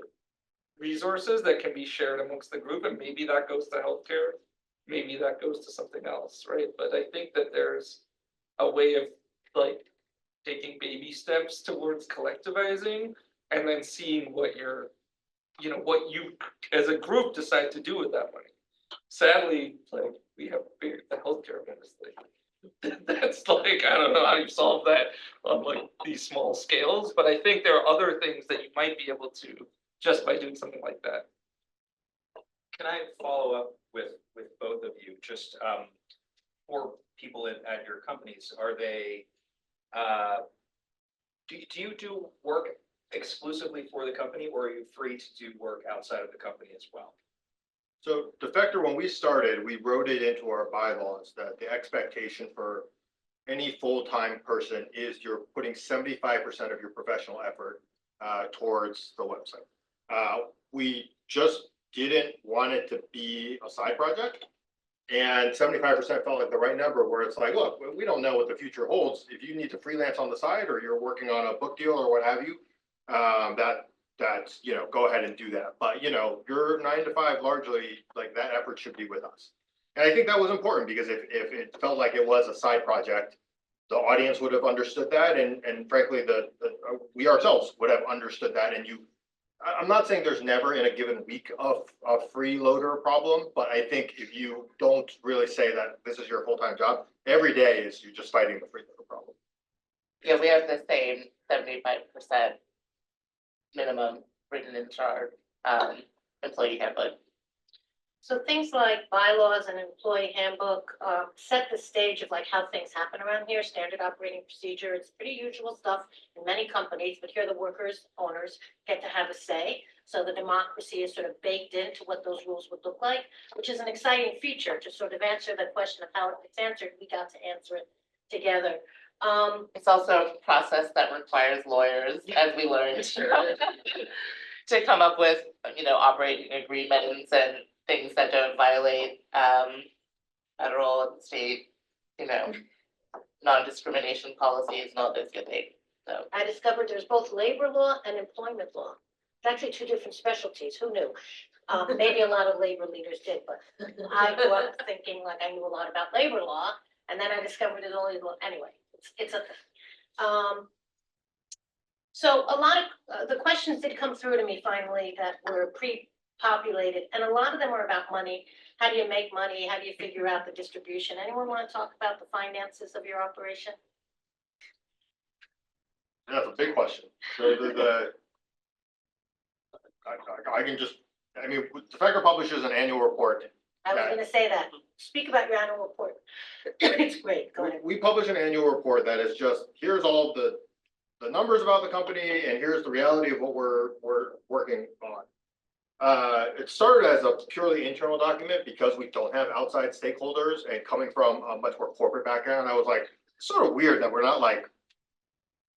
resources that can be shared amongst the group, and maybe that goes to healthcare, maybe that goes to something else, right? But I think that there's a way of like taking baby steps towards collectivizing, and then seeing what what you as a group decide to do with that money. Sadly, like we have the healthcare ministry. That's like, I don't know how you solve that on like these small scales, but I think there are other things that you might be able to just by doing something like that. Can I follow up with both of you, just for people at your companies, are they, do you do work exclusively for the company, or are you free to do work outside of the company as well? So Defector, when we started, we wrote it into our bylaws that the expectation for any full-time person is you're putting 75% of your professional effort towards the website. We just didn't want it to be a side project. And 75% felt like the right number, where it's like, look, we don't know what the future holds. If you need to freelance on the side, or you're working on a book deal or what have you, that's, go ahead and do that. But, your 9 to 5, largely, like, that effort should be with us. And I think that was important, because if it felt like it was a side project, the audience would have understood that. And frankly, we ourselves would have understood that. And I'm not saying there's never in a given week a freeloader problem, but I think if you don't really say that this is your full-time job, every day is you're just fighting the freeloader problem. Yeah, we have the same 75% minimum written into our employee handbook. So things like bylaws and employee handbook set the stage of like how things happen around here, standard operating procedure. It's pretty usual stuff in many companies, but here the workers, owners get to have a say. So the democracy is sort of baked into what those rules would look like, which is an exciting feature to sort of answer the question of how it's answered. We got to answer it together. It's also a process that requires lawyers, as we learned, to come up with, operating agreements and things that don't violate federal and state, non-discrimination policies and all those good things. So I discovered there's both labor law and employment law. It's actually two different specialties. Who knew? Maybe a lot of labor leaders did, but I grew up thinking like I knew a lot about labor law, and then I discovered it only anyway. It's a thing. So a lot of the questions did come through to me finally that were pre-populated, and a lot of them are about money. How do you make money? How do you figure out the distribution? Anyone want to talk about the finances of your operation? That's a big question. So Defector publishes an annual report. I was going to say that. Speak about your annual report. It's great. Go ahead. We publish an annual report that is just, here's all the numbers about the company, and here's the reality of what we're working on. It started as a purely internal document because we don't have outside stakeholders, and coming from a much more corporate background, I was like, it's sort of weird that we're not like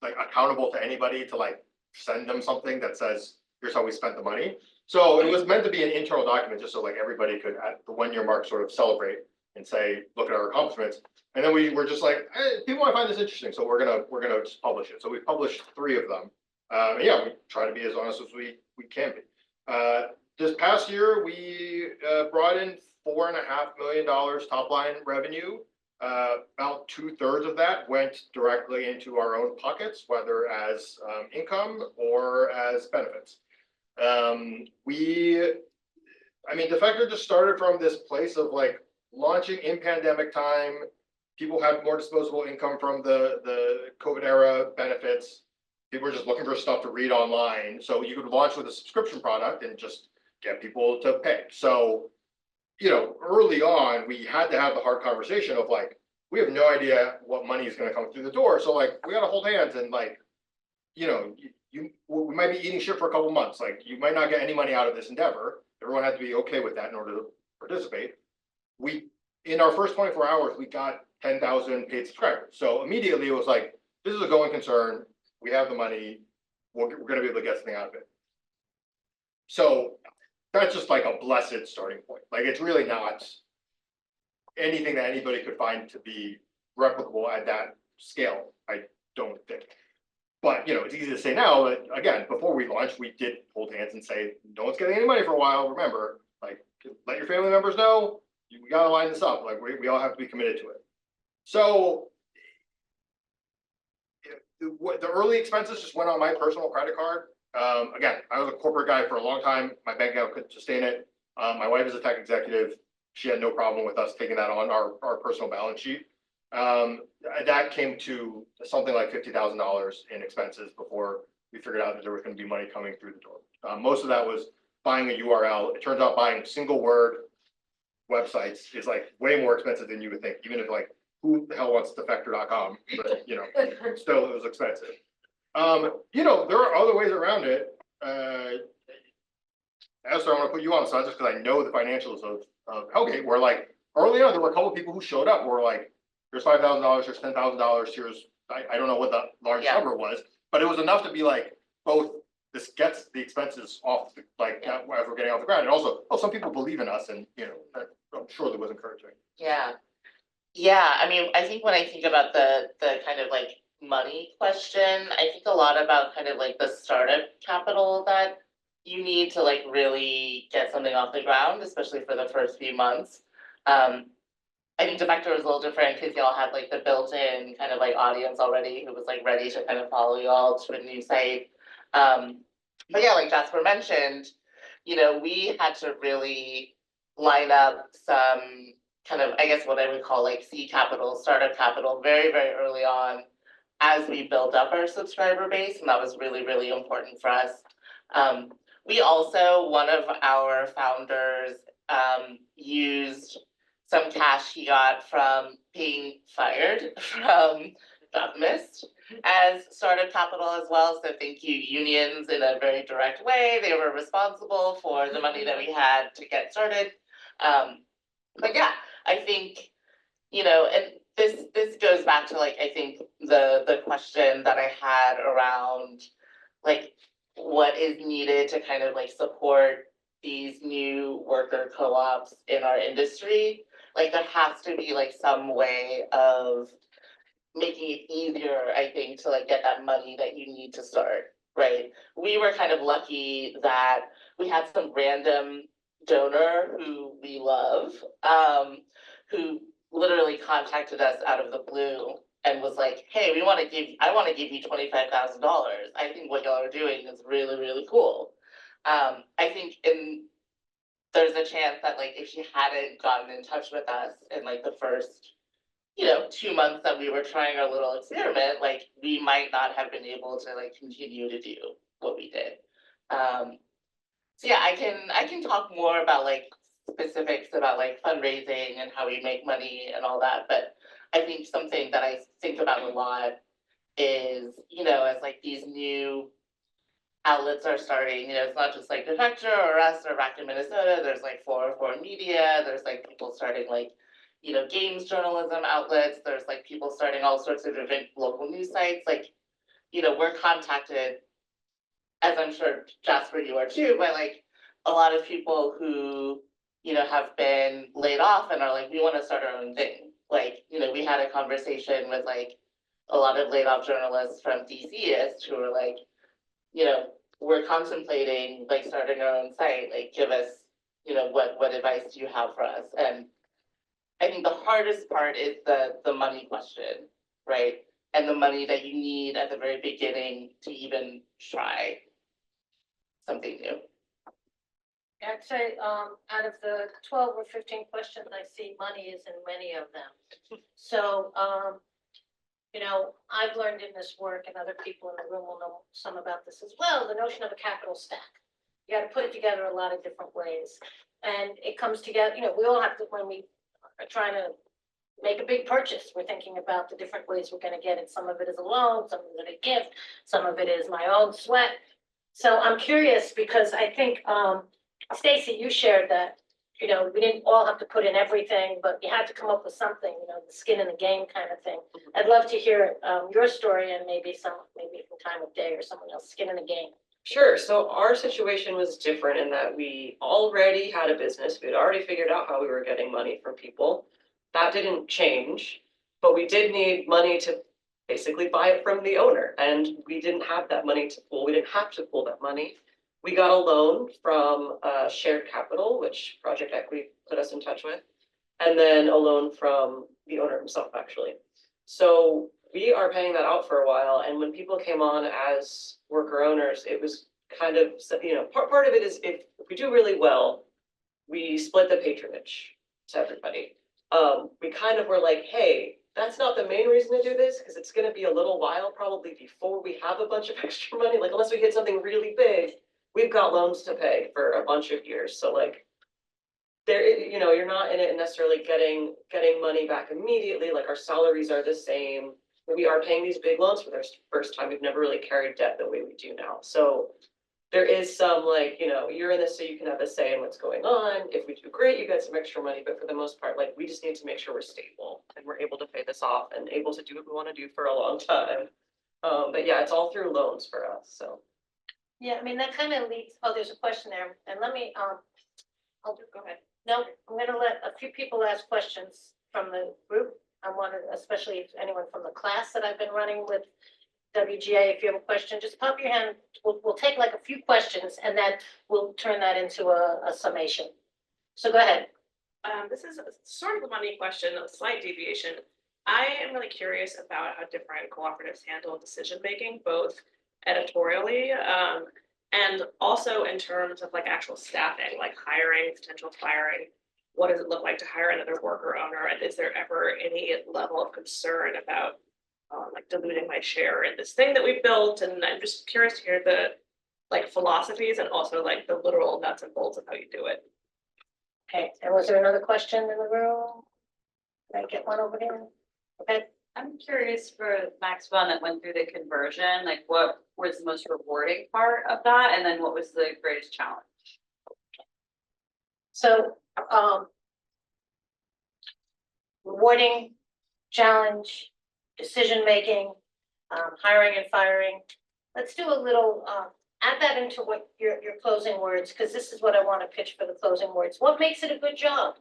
accountable to anybody to like send them something that says, here's how we spent the money. So it was meant to be an internal document, just so like everybody could at the 1-year mark sort of celebrate and say, look at our accomplishments. And then we were just like, hey, people might find this interesting, so we're gonna just publish it. So we published 3 of them. And yeah, we try to be as honest as we can be. This past year, we brought in $4.5 million top line revenue. About 2/3 of that went directly into our own pockets, whether as income or as benefits. Defector just started from this place of like launching in pandemic time. People had more disposable income from the COVID era benefits. People were just looking for stuff to read online. So you could launch with a subscription product and just get people to pay. So, early on, we had to have the hard conversation of like, we have no idea what money is going to come through the door. So like, we got to hold hands and like, we might be eating shit for a couple months. Like you might not get any money out of this endeavor. Everyone had to be okay with that in order to participate. In our first 24 hours, we got 10,000 paid subscribers. So immediately it was like, this is a going concern. We have the money. We're going to be able to get something out of it. So that's just like a blessed starting point. Like it's really not anything that anybody could find to be replicable at that scale. I don't think. But it's easy to say now, but again, before we launched, we did hold hands and say, no one's getting any money for a while. Remember, like let your family members know, we gotta line this up. Like we all have to be committed to it. So the early expenses just went on my personal credit card. Again, I was a corporate guy for a long time. My bank account couldn't sustain it. My wife is a tech executive. She had no problem with us taking that on our personal balance sheet. That came to something like $50,000 in expenses before we figured out that there was going to be money coming through the door. Most of that was buying a URL. It turns out buying single word websites is like way more expensive than you would think, even if like, who the hell wants defector.com? But still it was expensive. There are other ways around it. Esther, I want to put you on the side just because I know the financials of Hellgate, where like early on there were a couple of people who showed up who were like, here's $5,000, here's $10,000, here's I don't know what the large number was, but it was enough to be like both this gets the expenses off as we're getting off the ground, and also some people believe in us, and I'm sure that was encouraging. Yeah, I think when I think about the kind of like money question, I think a lot about kind of like the startup capital that you need to like really get something off the ground, especially for the first few months. I think Defector was a little different because y'all had like the built-in kind of like audience already who was like ready to kind of follow y'all to a new site. But yeah, like Jasper mentioned, we had to really line up some kind of, I guess what I would call like seed capital, startup capital very, very early on as we built up our subscriber base. And that was really, really important for us. We also, one of our founders used some cash he got from being fired from Optimist as startup capital as well. So thank you, unions, in a very direct way. They were responsible for the money that we had to get started. But yeah, I think, and this goes back to like, I think the question that I had around like what is needed to kind of like support these new worker co-ops in our industry. Like there has to be like some way of making it easier, I think, to like get that money that you need to start, right? We were kind of lucky that we had some random donor who we love, who literally contacted us out of the blue and was like, hey, I want to give you $25,000. I think what y'all are doing is really, really cool. I think there's a chance that like if she hadn't gotten in touch with us in like the first 2 months that we were trying our little experiment, like we might not have been able to like continue to do what we did. So yeah, I can talk more about like specifics about like fundraising and how we make money and all that, but I think something that I think about a lot is, as like these new outlets are starting, it's not just like Defector or us or back in Minnesota, there's like 404 Media, there's like people starting like, games journalism outlets, there's like people starting all sorts of different local news sites, like, we're contacted, as I'm sure Jasper you are too, by like a lot of people who have been laid off and are like, we want to start our own thing. Like, we had a conversation with like a lot of laid off journalists from DCist who were like, we're contemplating like starting our own site, like give us, what advice do you have for us? And I think the hardest part is the money question, right? And the money that you need at the very beginning to even try something new. I'd say, out of the 12 or 15 questions I see, money is in many of them. So, I've learned in this work, and other people in the room will know some about this as well, the notion of a capital stack. You got to put it together a lot of different ways. And it comes together, we all have to, when we are trying to make a big purchase, we're thinking about the different ways we're going to get it. Some of it is a loan, some of it a gift, some of it is my own sweat. So I'm curious because I think, Stacey, you shared that, we didn't all have to put in everything, but you had to come up with something, the skin in the game kind of thing. I'd love to hear your story and maybe from time of day or someone else, skin in the game. Sure. So our situation was different in that we already had a business. We had already figured out how we were getting money from people. That didn't change, but we did need money to basically buy it from the owner. And we didn't have that money to pull. We didn't have to pull that money. We got a loan from Shared Capital, which Project Equity put us in touch with, and then a loan from the owner himself, actually. So we are paying that out for a while. And when people came on as worker owners, it was kind of, part of it is if we do really well, we split the patronage to everybody. We kind of were like, hey, that's not the main reason to do this, because it's going to be a little while probably before we have a bunch of extra money. Like, unless we hit something really big, we've got loans to pay for a bunch of years. So like, you're not in it necessarily getting money back immediately. Like, our salaries are the same. We are paying these big loans for the first time. We've never really carried debt the way we do now. So there is some like, you're in this so you can have a say in what's going on. If we do great, you get some extra money. But for the most part, like, we just need to make sure we're stable and we're able to pay this off and able to do what we want to do for a long time. But yeah, it's all through loans for us. So. Yeah, I mean, that kind of leads, there's a question there, and let me, go ahead. No, I'm gonna let a few people ask questions from the group. I wanted, especially if anyone from the class that I've been running with WGA, if you have a question, just pop your hand. We'll take like a few questions and then we'll turn that into a summation. So go ahead. This is sort of a money question, a slight deviation. I am really curious about how different cooperatives handle decision-making, both editorially, and also in terms of like actual staffing, like hiring, potential firing. What does it look like to hire another worker owner? And is there ever any level of concern about like diluting my share in this thing that we've built? And I'm just curious to hear the like philosophies and also like the literal nuts and bolts of how you do it. Okay, and was there another question in the room? Can I get one over here? Okay. I'm curious for Max Fun that went through the conversion, like what was the most rewarding part of that? And then what was the greatest challenge? So, rewarding, challenge, decision-making, hiring and firing. Let's do a little, add that into what your closing words, because this is what I want to pitch for the closing words. What makes it a good job?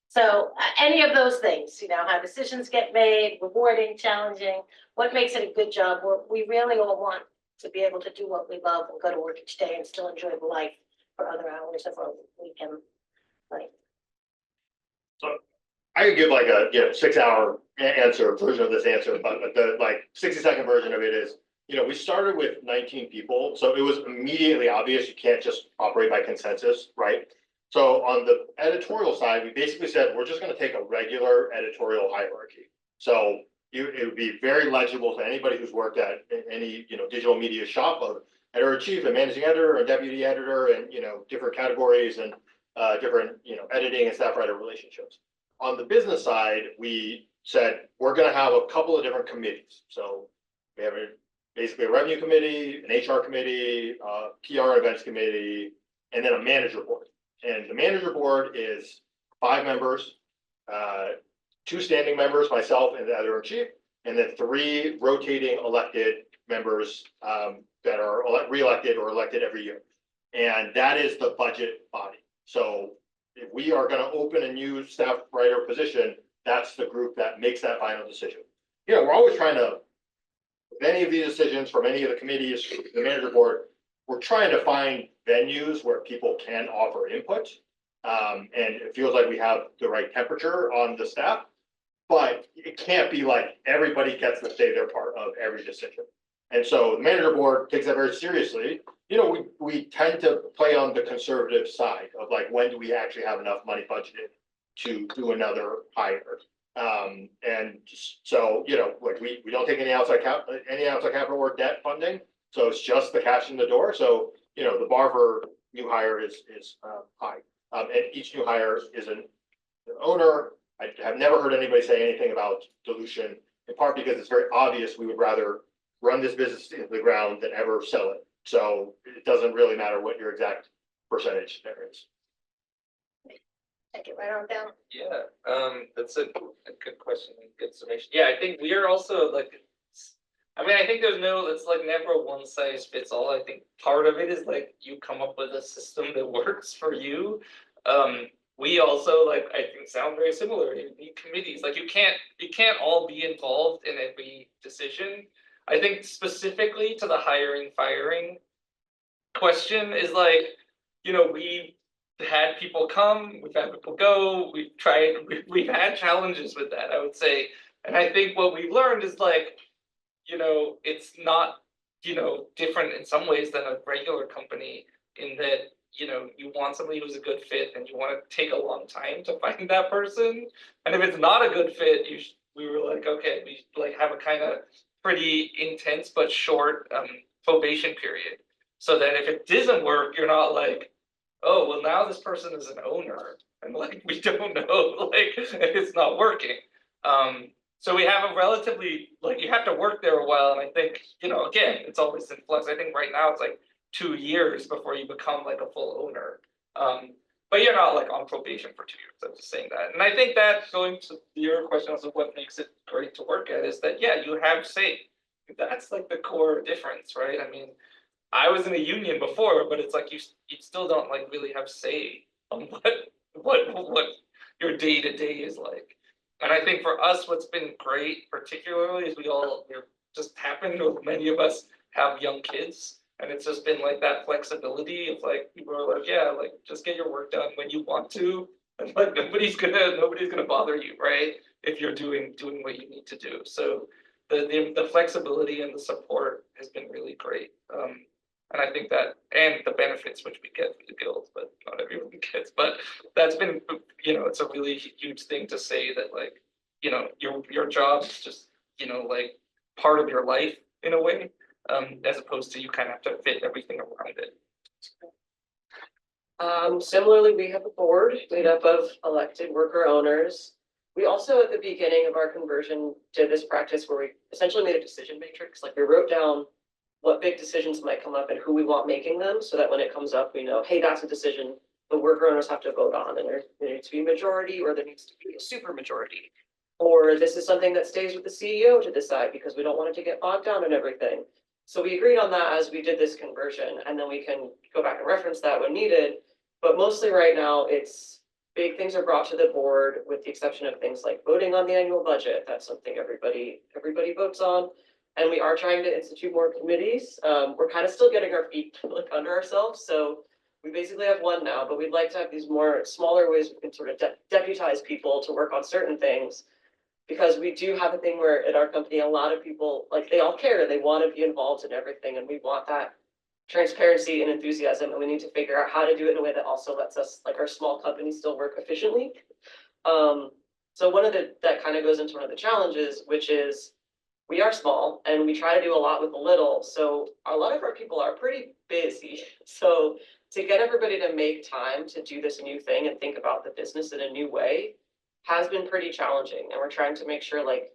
So any of those things, how decisions get made, rewarding, challenging, what makes it a good job? We really all want to be able to do what we love and go to work each day and still enjoy the life for other hours of our weekend life. So I could give like a 6-hour answer version of this answer, but the like 60-second version of it is, we started with 19 people, so it was immediately obvious you can't just operate by consensus, right? So on the editorial side, we basically said, we're just going to take a regular editorial hierarchy. So it would be very legible to anybody who's worked at any, digital media shop of editor-in-chief, a managing editor, a deputy editor, and, different categories and different, editing and staff writer relationships. On the business side, we said, we're going to have a couple of different committees. So we have basically a revenue committee, an HR committee, PR events committee, and then a manager board. And the manager board is 5 members, 2 standing members, myself and the editor-in-chief, and then 3 rotating elected members that are re-elected or elected every year. And that is the budget body. So if we are gonna open a new staff writer position, that's the group that makes that final decision. You know, we're always trying to, with any of these decisions from any of the committees, the manager board, we're trying to find venues where people can offer input. And it feels like we have the right temperature on the staff. But it can't be like everybody gets to say their part of every decision. And so the manager board takes that very seriously. You know, we tend to play on the conservative side of like, when do we actually have enough money budgeted to do another hire? And so, you know, like we don't take any outside capital or debt funding. So it's just the cash in the door. So, you know, the bar for new hire is high. And each new hire is an owner. I have never heard anybody say anything about dilution, in part because it's very obvious we would rather run this business into the ground than ever sell it. So it doesn't really matter what your exact percentage there is. Take it right on down. Yeah, that's a good question, and good summation. Yeah, I think we are also like, I mean, I think it's like never a one size fits all. I think part of it is like you come up with a system that works for you. We also, like, I think sound very similar. You need committees, like you can't all be involved in every decision. I think specifically to the hiring, firing question is like, you know, we've had people come, we've had people go, we've had challenges with that, I would say. And I think what we've learned is like, you know, it's not, you know, different in some ways than a regular company in that, you know, you want somebody who's a good fit and you want to take a long time to find that person. And if it's not a good fit, we were like, okay, we like have a kind of pretty intense but short probation period. So that if it doesn't work, you're not like, oh, well, now this person is an owner and like, we don't know, like, if it's not working. So we have a relatively, like, you have to work there a while. And I think, you know, again, it's always in flux. I think right now it's like 2 years before you become like a full owner. But you're not like on probation for 2 years. I'm just saying that. And I think that going to your question of what makes it great to work at is that, yeah, you have say. That's like the core difference, right? I mean, I was in a union before, but it's like you still don't like really have say on what your day to day is like. And I think for us, what's been great, particularly, is we're just happened, or many of us have young kids, and it's just been like that flexibility of like people are like, yeah, like just get your work done when you want to, and like nobody's gonna bother you, right? If you're doing what you need to do. So the flexibility and the support has been really great. And I think that, and the benefits which we get from the guild, but not everyone gets, but that's been, you know, it's a really huge thing to say that like, you know, your job is just, you know, like part of your life in a way, as opposed to you kind of have to fit everything around it. Similarly, we have a board made up of elected worker owners. We also, at the beginning of our conversion, did this practice where we essentially made a decision matrix, like we wrote down what big decisions might come up and who we want making them, so that when it comes up, we know, hey, that's a decision the worker owners have to vote on, and there needs to be a majority, or there needs to be a super majority. Or this is something that stays with the CEO to decide because we don't want it to get bogged down and everything. So we agreed on that as we did this conversion, and then we can go back and reference that when needed. But mostly right now, it's big things are brought to the board, with the exception of things like voting on the annual budget. That's something everybody votes on. And we are trying to institute more committees. We're kind of still getting our feet like under ourselves. So we basically have one now, but we'd like to have these more smaller ways we can sort of deputize people to work on certain things. Because we do have a thing where at our company, a lot of people, like they all care, they want to be involved in everything. And we want that transparency and enthusiasm. And we need to figure out how to do it in a way that also lets us, like our small company, still work efficiently. So that kind of goes into one of the challenges, which is, we are small and we try to do a lot with a little. So a lot of our people are pretty busy. So to get everybody to make time to do this new thing and think about the business in a new way has been pretty challenging. And we're trying to make sure like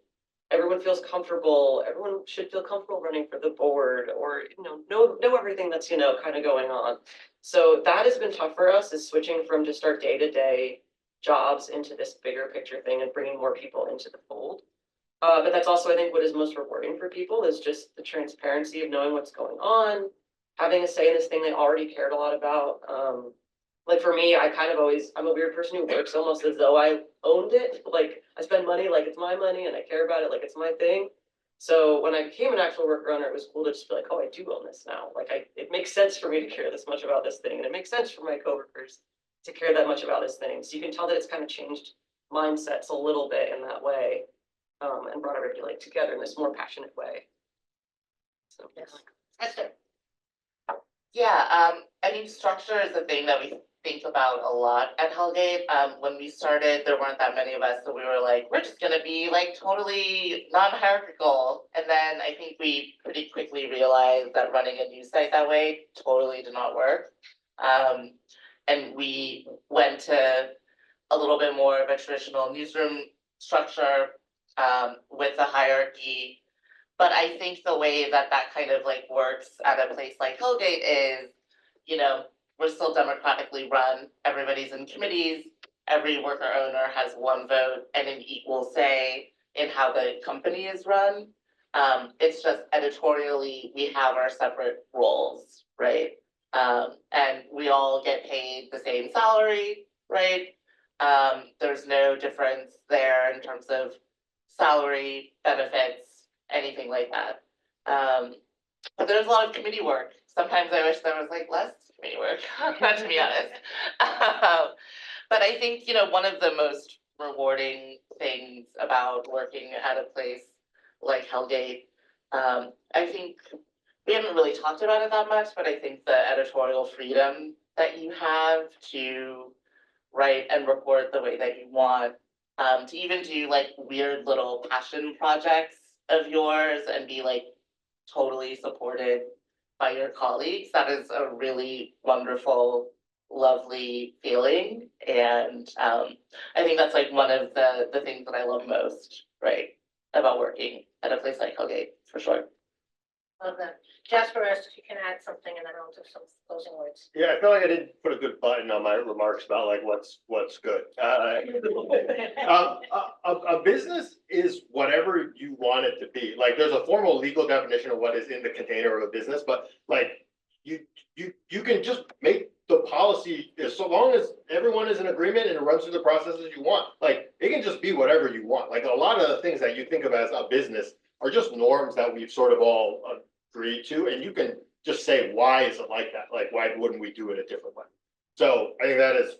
everyone feels comfortable. Everyone should feel comfortable running for the board, or, you know everything that's, you know, kind of going on. So that has been tough for us, is switching from just our day-to-day jobs into this bigger picture thing and bringing more people into the fold. But that's also, I think, what is most rewarding for people is just the transparency of knowing what's going on, having a say in this thing they already cared a lot about. Like for me, I kind of always, I'm a weird person who works almost as though I owned it. Like I spend money like it's my money and I care about it like it's my thing. So when I became an actual worker owner, it was cool to just be like, oh, I do own this now. Like it makes sense for me to care this much about this thing, and it makes sense for my coworkers to care that much about this thing. So you can tell that it's kind of changed mindsets a little bit in that way, and brought everybody like together in this more passionate way. So Yes. Esther. Yeah, I mean, structure is a thing that we think about a lot at Hellgate. When we started, there weren't that many of us, so we were like, we're just gonna be like totally non-hierarchical. And then I think we pretty quickly realized that running a news site that way totally did not work. And we went to a little bit more of a traditional newsroom structure, with the hierarchy. But I think the way that that kind of like works at a place like Hellgate is, you know, we're still democratically run, everybody's in committees, every worker owner has one vote and an equal say in how the company is run. It's just editorially, we have our separate roles, right? And we all get paid the same salary, right? There's no difference there in terms of salary, benefits, anything like that. But there's a lot of committee work. Sometimes I wish there was like less committee work, to be honest. But I think, you know, one of the most rewarding things about working at a place like Hellgate, I think we haven't really talked about it that much, but I think the editorial freedom that you have to write and report the way that you want, to even do like weird little passion projects of yours and be like totally supported by your colleagues, that is a really wonderful, lovely feeling. And I think that's like one of the things that I love most, right, about working at a place like Hellgate, for sure. Love that. Jasper asked if you can add something and then I'll do some closing words. Yeah, I feel like I didn't put a good button on my remarks about like what's good. A business is whatever you want it to be. Like, there's a formal legal definition of what is in the container of a business, but like you can just make the policy, as so long as everyone is in agreement and it runs through the processes you want. Like, it can just be whatever you want. Like, a lot of the things that you think of as a business are just norms that we've sort of all agreed to, and you can just say, why is it like that? Like, why wouldn't we do it a different way? So I think that is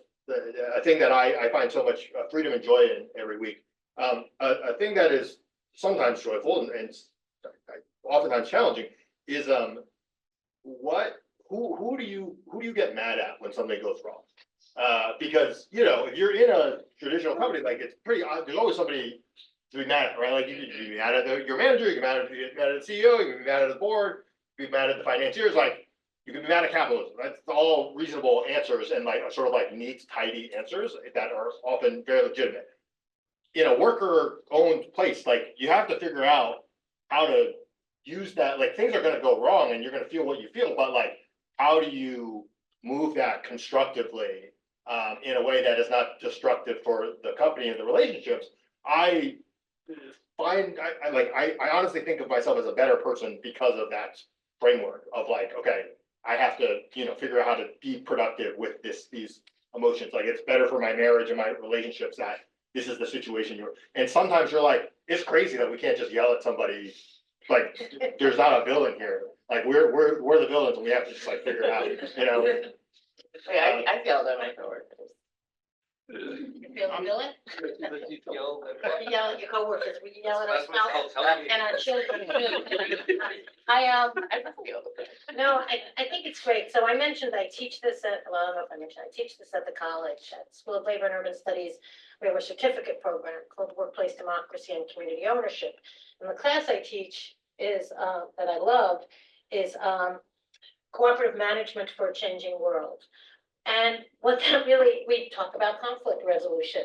a thing that I find so much freedom and joy in every week. A thing that is sometimes joyful and oftentimes challenging is who do you get mad at when something goes wrong? Because, you know, if you're in a traditional company, like, it's pretty there's always somebody to be mad at, right? Like, you can be mad at your manager, you can be mad at the CEO, you can be mad at the board, be mad at the financiers, like, you can be mad at capitalism. That's all reasonable answers and like sort of like neat, tidy answers that are often very legitimate. In a worker-owned place, like, you have to figure out how to use that. Like, things are going to go wrong and you're going to feel what you feel, but like, how do you move that constructively in a way that is not destructive for the company and the relationships? I honestly think of myself as a better person because of that framework of like, okay, I have to, you know, figure out how to be productive with these emotions. Like, it's better for my marriage and my relationships that this is the situation you're, and sometimes you're like, it's crazy that we can't just yell at somebody. Like, there's not a villain here. Like, we're the villains and we have to just like figure it out, you know? Wait, I feel that my coworkers. You feel the villain? You feel You yell at your coworkers, we yell at That's what I'll ourselves tell you. and our children. I feel the No, I think it's great. So I mentioned I teach this at, well, I don't know if I mentioned, I teach this at the college, at School of Labor and Urban Studies. We have a certificate program called Workplace Democracy and Community Ownership. And the class I teach is, that I love, is cooperative management for a changing world. And what that really, we talk about conflict resolution.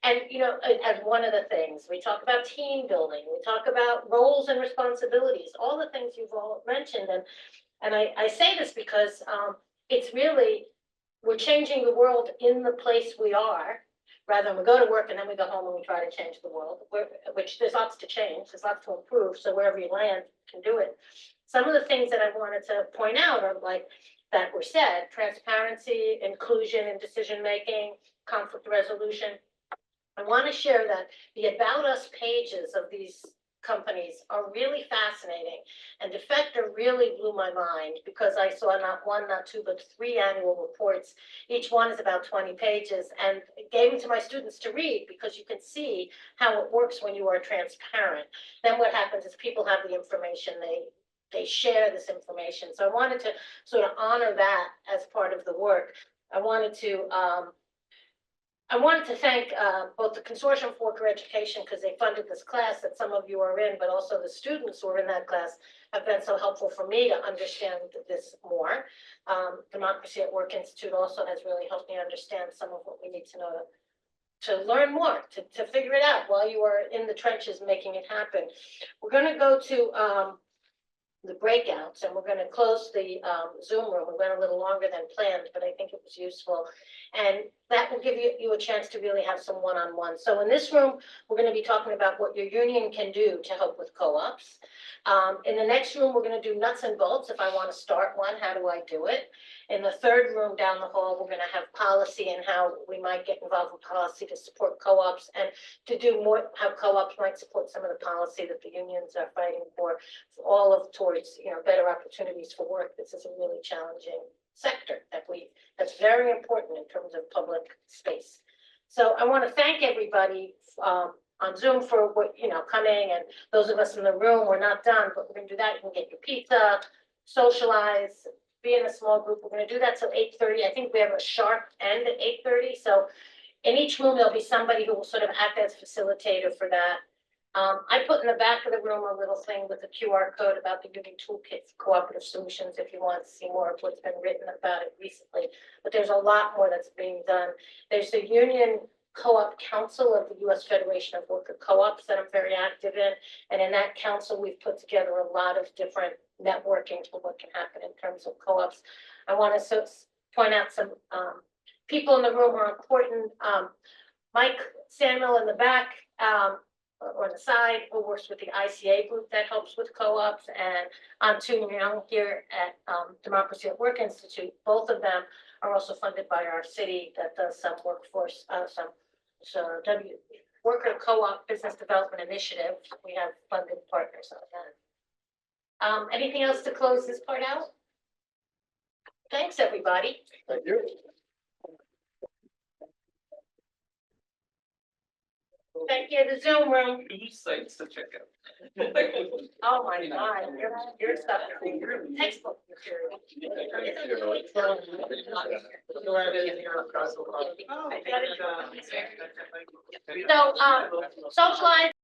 And, you know, as one of the things, we talk about team building, we talk about roles and responsibilities, all the things you've all mentioned. And I say this because it's really, we're changing the world in the place we are, rather than we go to work and then we go home and we try to change the world, which there's lots to change, there's lots to improve. So wherever you land, you can do it. Some of the things that I wanted to point out are like, that were said, transparency, inclusion in decision-making, conflict resolution. I want to share that the About Us pages of these companies are really fascinating. And Defector really blew my mind because I saw not one, not two, but 3 annual reports. Each one is about 20 pages and gave them to my students to read because you can see how it works when you are transparent. Then what happens is people have the information, they share this information. So I wanted to sort of honor that as part of the work. I wanted to thank both the Consortium for Worker Education because they funded this class that some of you are in, but also the students who are in that class have been so helpful for me to understand this more. Democracy at Work Institute also has really helped me understand some of what we need to know to learn more, to figure it out while you are in the trenches making it happen. We're going to go to the breakouts, and we're going to close the Zoom room. We went a little longer than planned, but I think it was useful. And that will give you a chance to really have some one-on-one. So in this room, we're going to be talking about what your union can do to help with co-ops. In the next room, we're going to do nuts and bolts. If I want to start one, how do I do it? In the third room down the hall, we're going to have policy and how we might get involved with policy to support co-ops and to do more, how co-ops might support some of the policy that the unions are fighting for all of towards, better opportunities for work. This is a really challenging sector that's very important in terms of public space. So I want to thank everybody on Zoom for what, coming, and those of us in the room, we're not done, but we're going to do that. You can get your pizza, socialize, be in a small group. We're going to do that till 8:30. I think we have a sharp end at 8:30. So in each room, there'll be somebody who will sort of act as facilitator for that. I put in the back of the room a little thing with a QR code about the Union Toolkit for Cooperative Solutions if you want to see more of what's been written about it recently. But there's a lot more that's being done. There's the Union Co-op Council of the U.S. Federation of Worker Co-ops that I'm very active in. And in that council, we've put together a lot of different networking for what can happen in terms of co-ops. I want to point out some people in the room who are important. Mike Samuel in the back, or the side, who works with the ICA group that helps with co-ops, and Antu Young here at Democracy at Work Institute. Both of them are also funded by our city that does some workforce, worker co-op business development initiative. We have funded partners on that. Anything else to close this part out? Thanks, everybody. Thank you. Thank you, the Zoom room. 2 sites to check out. Oh my God, your stuff is textbook material. So, socialize.